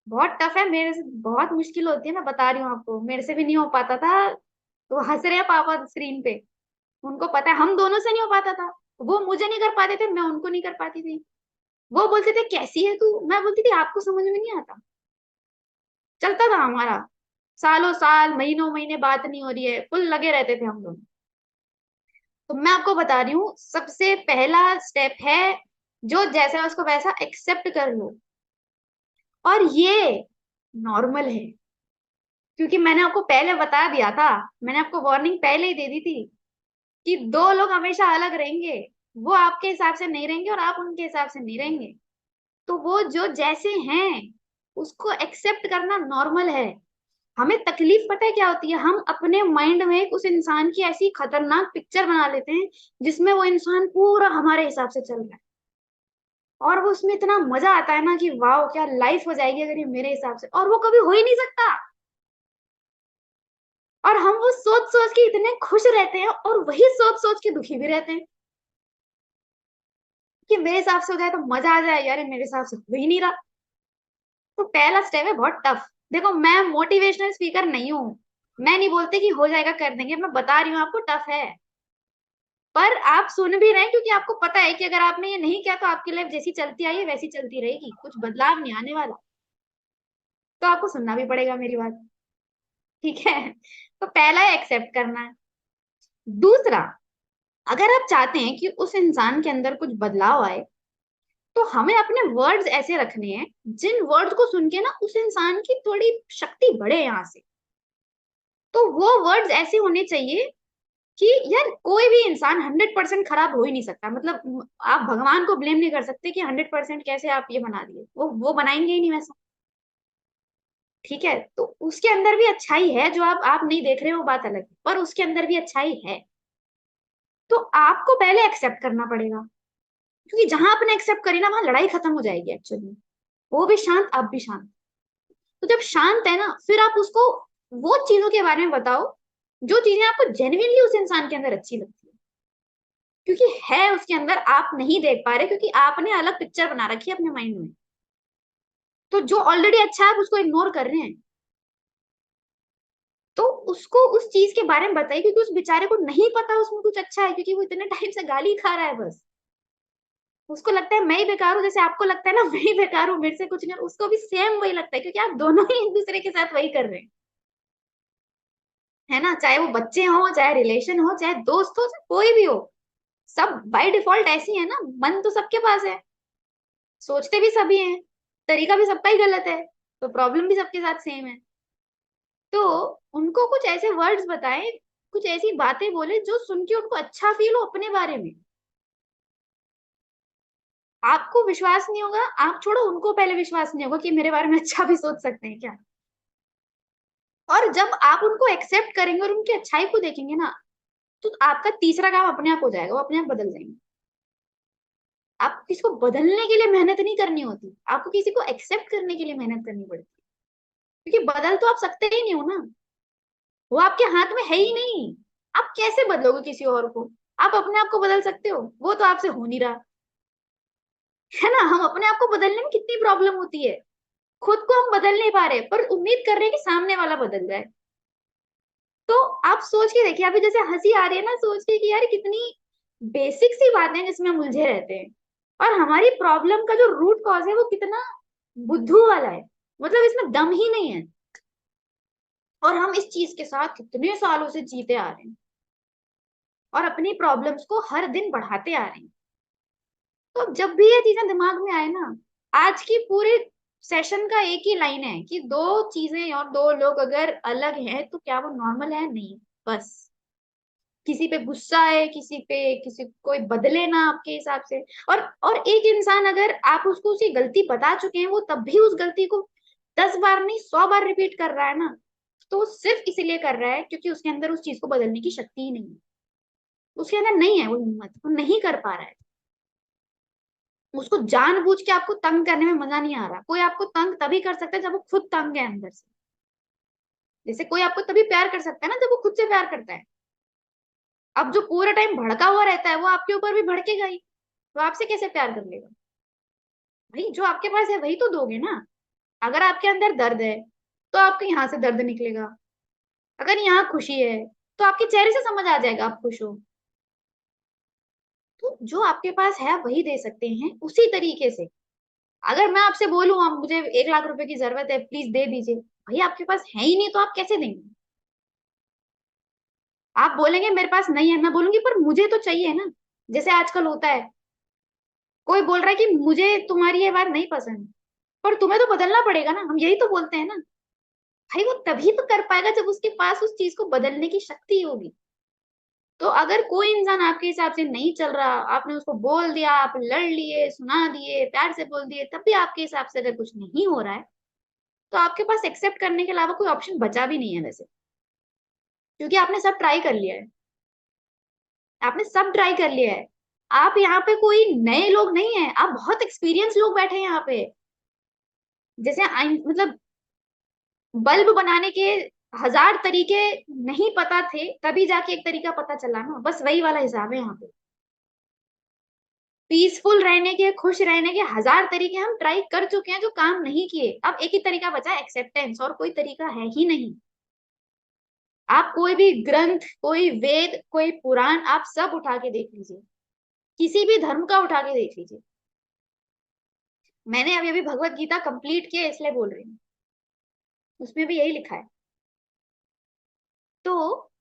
बहुत टफ है, मेरे से बहुत मुश्किल होती है, मैं बता रही हूँ आपको, मेरे से भी नहीं हो पाता था। तो हंस रहे हैं पापा स्क्रीन पे, उनको पता है हम दोनों से नहीं हो पाता था। वो मुझे नहीं कर पाते थे, मैं उनको नहीं कर पाती थी। वो बोलते थे कैसी है तू, मैं बोलती थी आपको समझ में नहीं आता। चलता था हमारा, सालों साल महीनों महीने बात नहीं हो रही है, फुल लगे रहते थे हम दोनों। तो मैं आपको बता रही हूँ, सबसे पहला स्टेप है, जो जैसा है उसको वैसा एक्सेप्ट कर लो। और ये नॉर्मल है, क्योंकि मैंने आपको पहले बता दिया था, मैंने आपको वार्निंग पहले ही दे दी थी कि 2 लोग हमेशा अलग रहेंगे। वो आपके हिसाब से नहीं रहेंगे और आप उनके हिसाब से नहीं रहेंगे। तो वो जो जैसे हैं उसको एक्सेप्ट करना नॉर्मल है। हमें तकलीफ पता है क्या होती है? हम अपने माइंड में उस इंसान की ऐसी खतरनाक पिक्चर बना लेते हैं जिसमें वो इंसान पूरा हमारे हिसाब से चल रहा है, और वो उसमें इतना मजा आता है ना कि वाह क्या लाइफ हो जाएगी अगर ये मेरे हिसाब से, और वो कभी हो ही नहीं सकता। और हम वो सोच सोच के इतने खुश रहते हैं, और वही सोच सोच के दुखी भी रहते हैं कि मेरे हिसाब से हो जाए तो मजा आ जाए, यार ये मेरे हिसाब से हो ही नहीं रहा। तो पहला स्टेप है बहुत टफ। देखो मैं मोटिवेशनल स्पीकर नहीं हूँ, मैं नहीं बोलती कि हो जाएगा कर देंगे, मैं बता रही हूँ आपको टफ है। पर आप सुन भी रहे हैं क्योंकि आपको पता है कि अगर आपने ये नहीं किया तो आपकी लाइफ जैसी चलती आई है वैसी चलती रहेगी, कुछ बदलाव नहीं आने वाला। तो आपको सुनना भी पड़ेगा मेरी बात, ठीक है? तो पहला है एक्सेप्ट करना है। दूसरा, अगर आप चाहते हैं कि उस इंसान के अंदर कुछ बदलाव आए, तो हमें अपने वर्ड्स ऐसे रखने हैं जिन वर्ड्स को सुन के ना उस इंसान की थोड़ी शक्ति बढ़े यहाँ से। तो वो वर्ड्स ऐसे होने चाहिए कि यार कोई भी इंसान 100% खराब हो ही नहीं सकता। मतलब आप भगवान को ब्लेम नहीं कर सकते कि 100% कैसे आप ये बना दिए, वो बनाएंगे ही नहीं वैसा। ठीक है, तो उसके अंदर भी अच्छाई है जो आप नहीं देख रहे हो, बात अलग है, पर उसके अंदर भी अच्छाई है। तो आपको पहले एक्सेप्ट करना पड़ेगा, क्योंकि जहां आपने एक्सेप्ट करी ना वहां लड़ाई खत्म हो जाएगी एक्चुअली। वो भी शांत, आप भी शांत। तो जब शांत है ना, फिर आप उसको वो चीजों के बारे में बताओ जो चीजें आपको जेन्युइनली उस इंसान के अंदर अच्छी लगती है, क्योंकि है उसके अंदर, आप नहीं देख पा रहे क्योंकि आपने अलग पिक्चर बना रखी है अपने माइंड में। तो जो ऑलरेडी अच्छा है आप उसको इग्नोर कर रहे हैं। तो उसको उस चीज के बारे में बताइए, क्योंकि उस बेचारे को नहीं पता उसमें कुछ अच्छा है, क्योंकि वो इतने टाइम से गाली खा रहा है बस। उसको लगता है मैं ही बेकार हूँ, जैसे आपको लगता है ना मैं ही बेकार हूँ, मेरे से कुछ नहीं, उसको भी सेम वही लगता है, क्योंकि आप दोनों ही एक दूसरे के साथ वही कर रहे हैं, है ना? चाहे वो बच्चे हो, चाहे रिलेशन हो, चाहे दोस्त हो, चाहे कोई भी हो। सब बाय डिफॉल्ट ऐसी है ना, मन तो सबके पास है, सोचते भी सभी हैं, तरीका भी सबका ही गलत है, तो प्रॉब्लम भी सबके साथ सेम है। तो उनको कुछ ऐसे वर्ड्स बताएं, कुछ ऐसी बातें बोले जो सुन के उनको अच्छा फील हो अपने बारे में। आपको विश्वास नहीं होगा, आप छोड़ो, उनको पहले विश्वास नहीं होगा कि मेरे बारे में अच्छा भी सोच सकते हैं क्या। और जब आप उनको एक्सेप्ट करेंगे और उनकी अच्छाई को देखेंगे ना, तो आपका तीसरा काम अपने आप हो जाएगा, वो अपने आप बदल जाएंगे। आपको किसी को बदलने के लिए मेहनत नहीं करनी होती, आपको किसी को एक्सेप्ट करने के लिए मेहनत करनी पड़ती है, क्योंकि बदल तो आप सकते ही नहीं हो ना, वो आपके हाथ में है ही नहीं। आप कैसे बदलोगे किसी और को? आप अपने आप को बदल सकते हो, वो तो आपसे हो नहीं रहा, है ना। हम अपने आप को बदलने में कितनी प्रॉब्लम होती है, खुद को हम बदल नहीं पा रहे पर उम्मीद कर रहे हैं कि सामने वाला बदल जाए। तो आप सोच के देखिए, अभी जैसे हंसी आ रही है ना सोच के कि यार कितनी बेसिक सी बातें हैं जिसमें हम उलझे रहते हैं, और हमारी प्रॉब्लम का जो रूट कॉज है वो कितना बुद्धू वाला है, मतलब इसमें दम ही नहीं है, और हम इस चीज के साथ कितने सालों से जीते आ रहे हैं और अपनी प्रॉब्लम्स को हर दिन बढ़ाते आ रहे हैं। तो जब भी ये चीजें दिमाग में आए ना, आज की पूरे सेशन का एक ही लाइन है कि दो चीजें और दो लोग अगर अलग हैं तो क्या वो नॉर्मल है? नहीं, बस किसी पे गुस्सा है, किसी पे किसी कोई बदले ना आपके हिसाब से। और एक इंसान अगर आप उसको उसकी गलती बता चुके हैं, वो तब भी उस गलती को 10 बार नहीं 100 बार रिपीट कर रहा है ना, तो वो सिर्फ इसीलिए कर रहा है क्योंकि उसके अंदर उस चीज को बदलने की शक्ति ही नहीं है, उसके अंदर नहीं है वो हिम्मत, वो नहीं कर पा रहा है। उसको जानबूझ के आपको तंग करने में मजा नहीं आ रहा। कोई आपको तंग तभी कर सकता है जब वो खुद तंग है अंदर से। जैसे कोई आपको तभी प्यार कर सकता है ना जब वो खुद से प्यार करता है। अब जो पूरा टाइम भड़का हुआ रहता है वो आपके ऊपर भी भड़केगा ही, तो आपसे कैसे प्यार कर लेगा? भाई जो आपके पास है वही तो दोगे ना। अगर आपके अंदर दर्द है तो आपके यहाँ से दर्द निकलेगा, अगर यहाँ खुशी है तो आपके चेहरे से समझ आ जाएगा आप खुश हो। तो जो आपके पास है वही दे सकते हैं उसी तरीके से। अगर मैं आपसे बोलूं आप मुझे 1 लाख रुपए की जरूरत है प्लीज दे दीजिए, भाई आपके पास है ही नहीं तो आप कैसे देंगे? आप बोलेंगे मेरे पास नहीं है, मैं बोलूंगी पर मुझे तो चाहिए ना। जैसे आजकल होता है, कोई बोल रहा है कि मुझे तुम्हारी ये बात नहीं पसंद, पर तुम्हें तो बदलना पड़ेगा ना, हम यही तो बोलते हैं ना। भाई वो तभी तो कर पाएगा जब उसके पास उस चीज को बदलने की शक्ति होगी। तो अगर कोई इंसान आपके हिसाब से नहीं चल रहा, आपने उसको बोल दिया, आप लड़ लिए, सुना दिए, प्यार से बोल दिए, तब भी आपके हिसाब से अगर कुछ नहीं हो रहा है, तो आपके पास एक्सेप्ट करने के अलावा कोई ऑप्शन बचा भी नहीं है वैसे, क्योंकि आपने सब ट्राई कर लिया है। आपने सब ट्राई कर लिया है। आप यहाँ पे कोई नए लोग नहीं है, आप बहुत एक्सपीरियंस लोग बैठे हैं यहाँ पे। जैसे मतलब बल्ब बनाने के 1000 तरीके नहीं पता थे, तभी जाके एक तरीका पता चला ना, बस वही वाला हिसाब है यहाँ पे। पीसफुल रहने के, खुश रहने के 1000 तरीके हम ट्राई कर चुके हैं जो काम नहीं किए, अब एक ही तरीका बचा है, एक्सेप्टेंस, और कोई तरीका है ही नहीं। आप कोई भी ग्रंथ, कोई वेद, कोई पुराण, आप सब उठा के देख लीजिए, किसी भी धर्म का उठा के देख लीजिए। मैंने अभी अभी भगवत गीता कंप्लीट किया इसलिए बोल रही हूँ, उसमें भी यही लिखा है। तो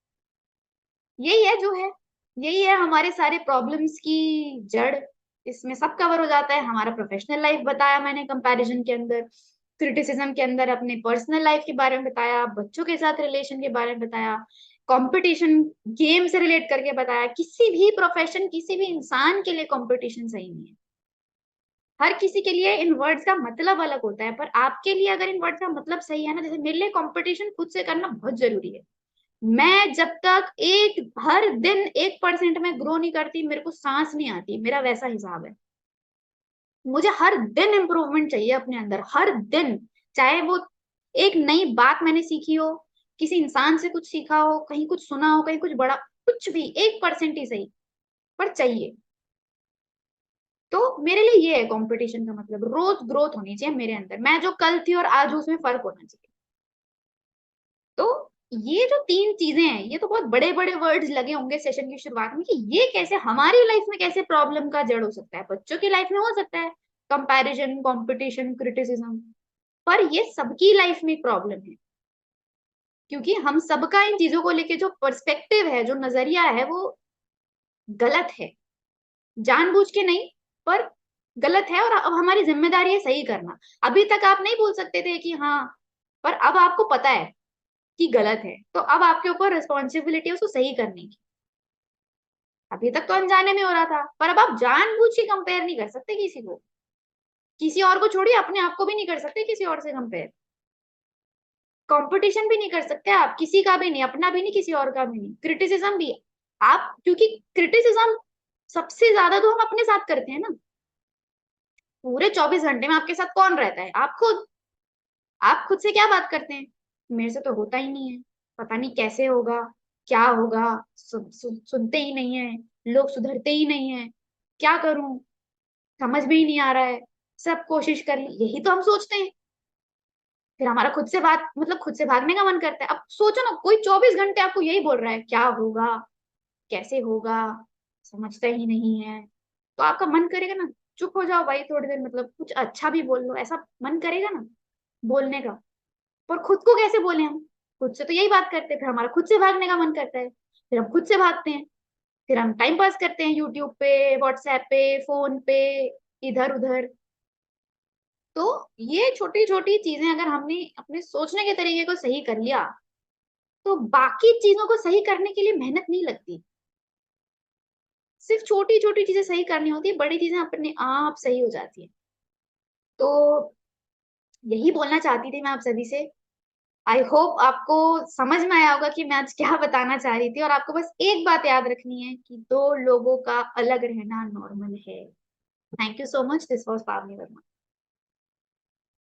यही है जो है, यही है हमारे सारे प्रॉब्लम्स की जड़। इसमें सब कवर हो जाता है, हमारा प्रोफेशनल लाइफ बताया मैंने कंपैरिजन के अंदर, क्रिटिसिज्म के अंदर अपने पर्सनल लाइफ के बारे में बताया, बच्चों के साथ रिलेशन के बारे में बताया, कंपटीशन गेम से रिलेट करके बताया। किसी भी प्रोफेशन, किसी भी इंसान के लिए कंपटीशन सही नहीं है। हर किसी के लिए इन वर्ड्स का मतलब अलग होता है, पर आपके लिए अगर इन वर्ड्स का मतलब सही है ना, जैसे मेरे लिए कंपटीशन खुद से करना बहुत जरूरी है। मैं जब तक एक हर दिन 1% में ग्रो नहीं करती, मेरे को सांस नहीं आती, मेरा वैसा हिसाब है। मुझे हर दिन इम्प्रूवमेंट चाहिए अपने अंदर, हर दिन। चाहे वो एक नई बात मैंने सीखी हो, किसी इंसान से कुछ सीखा हो, कहीं कुछ सुना हो, कहीं कुछ बड़ा, कुछ भी 1% ही सही, पर चाहिए। तो मेरे लिए ये है कंपटीशन का मतलब, रोज ग्रोथ होनी चाहिए मेरे अंदर, मैं जो कल थी और आज हूं उसमें फर्क होना चाहिए। तो ये जो 3 चीजें हैं, ये तो बहुत बड़े बड़े वर्ड्स लगे होंगे सेशन की शुरुआत में कि ये कैसे हमारी लाइफ में कैसे प्रॉब्लम का जड़ हो सकता है, बच्चों की लाइफ में हो सकता है कंपैरिजन, कंपटीशन, क्रिटिसिज्म, पर ये सबकी लाइफ में प्रॉब्लम है, क्योंकि हम सबका इन चीजों को लेके जो पर्सपेक्टिव है, जो नजरिया है, वो गलत है। जानबूझ के नहीं, पर गलत है और अब हमारी जिम्मेदारी है सही करना। अभी तक आप नहीं बोल सकते थे कि हाँ, पर अब आपको पता है कि गलत है, तो अब आपके ऊपर रिस्पॉन्सिबिलिटी है उसको सही करने की। अभी तक तो अनजाने में हो रहा था, पर अब आप जानबूझ के कंपेयर नहीं कर सकते किसी को। किसी और को छोड़िए, अपने आप को भी नहीं कर सकते किसी और से कंपेयर। कंपटीशन भी नहीं कर सकते आप, किसी का भी नहीं, अपना भी नहीं, किसी और का भी नहीं। क्रिटिसिज्म भी आप, क्योंकि क्रिटिसिज्म सबसे ज्यादा तो हम अपने साथ करते हैं ना। पूरे 24 घंटे में आपके साथ कौन रहता है? आप खुद। आप खुद से क्या बात करते हैं? मेरे से तो होता ही नहीं है, पता नहीं कैसे होगा, क्या होगा, सुनते ही नहीं है, लोग सुधरते ही नहीं है, क्या करूं, समझ में ही नहीं आ रहा है, सब कोशिश कर ली, यही तो हम सोचते हैं। फिर हमारा खुद से बात, मतलब खुद से भागने का मन करता है। अब सोचो ना, कोई 24 घंटे आपको यही बोल रहा है क्या होगा, कैसे होगा, समझता ही नहीं है, तो आपका मन करेगा ना, चुप हो जाओ भाई थोड़ी देर, मतलब कुछ अच्छा भी बोल लो, ऐसा मन करेगा ना बोलने का। पर खुद को कैसे बोले हम? खुद से तो यही बात करते हैं, फिर हमारा खुद से भागने का मन करता है, फिर हम खुद से भागते हैं। फिर हम टाइम पास करते हैं यूट्यूब पे, व्हाट्सएप पे, फोन पे, इधर उधर। तो ये छोटी छोटी चीजें अगर हमने अपने सोचने के तरीके को सही कर लिया, तो बाकी चीजों को सही करने के लिए मेहनत नहीं लगती। सिर्फ छोटी छोटी चीजें सही करनी होती है, बड़ी चीजें अपने आप सही हो जाती है। तो यही बोलना चाहती थी मैं आप सभी से। आई होप आपको समझ में आया होगा कि मैं आज क्या बताना चाह रही थी, और आपको बस एक बात याद रखनी है कि दो लोगों का अलग रहना नॉर्मल है। Thank you so much, this was पावनी वर्मा।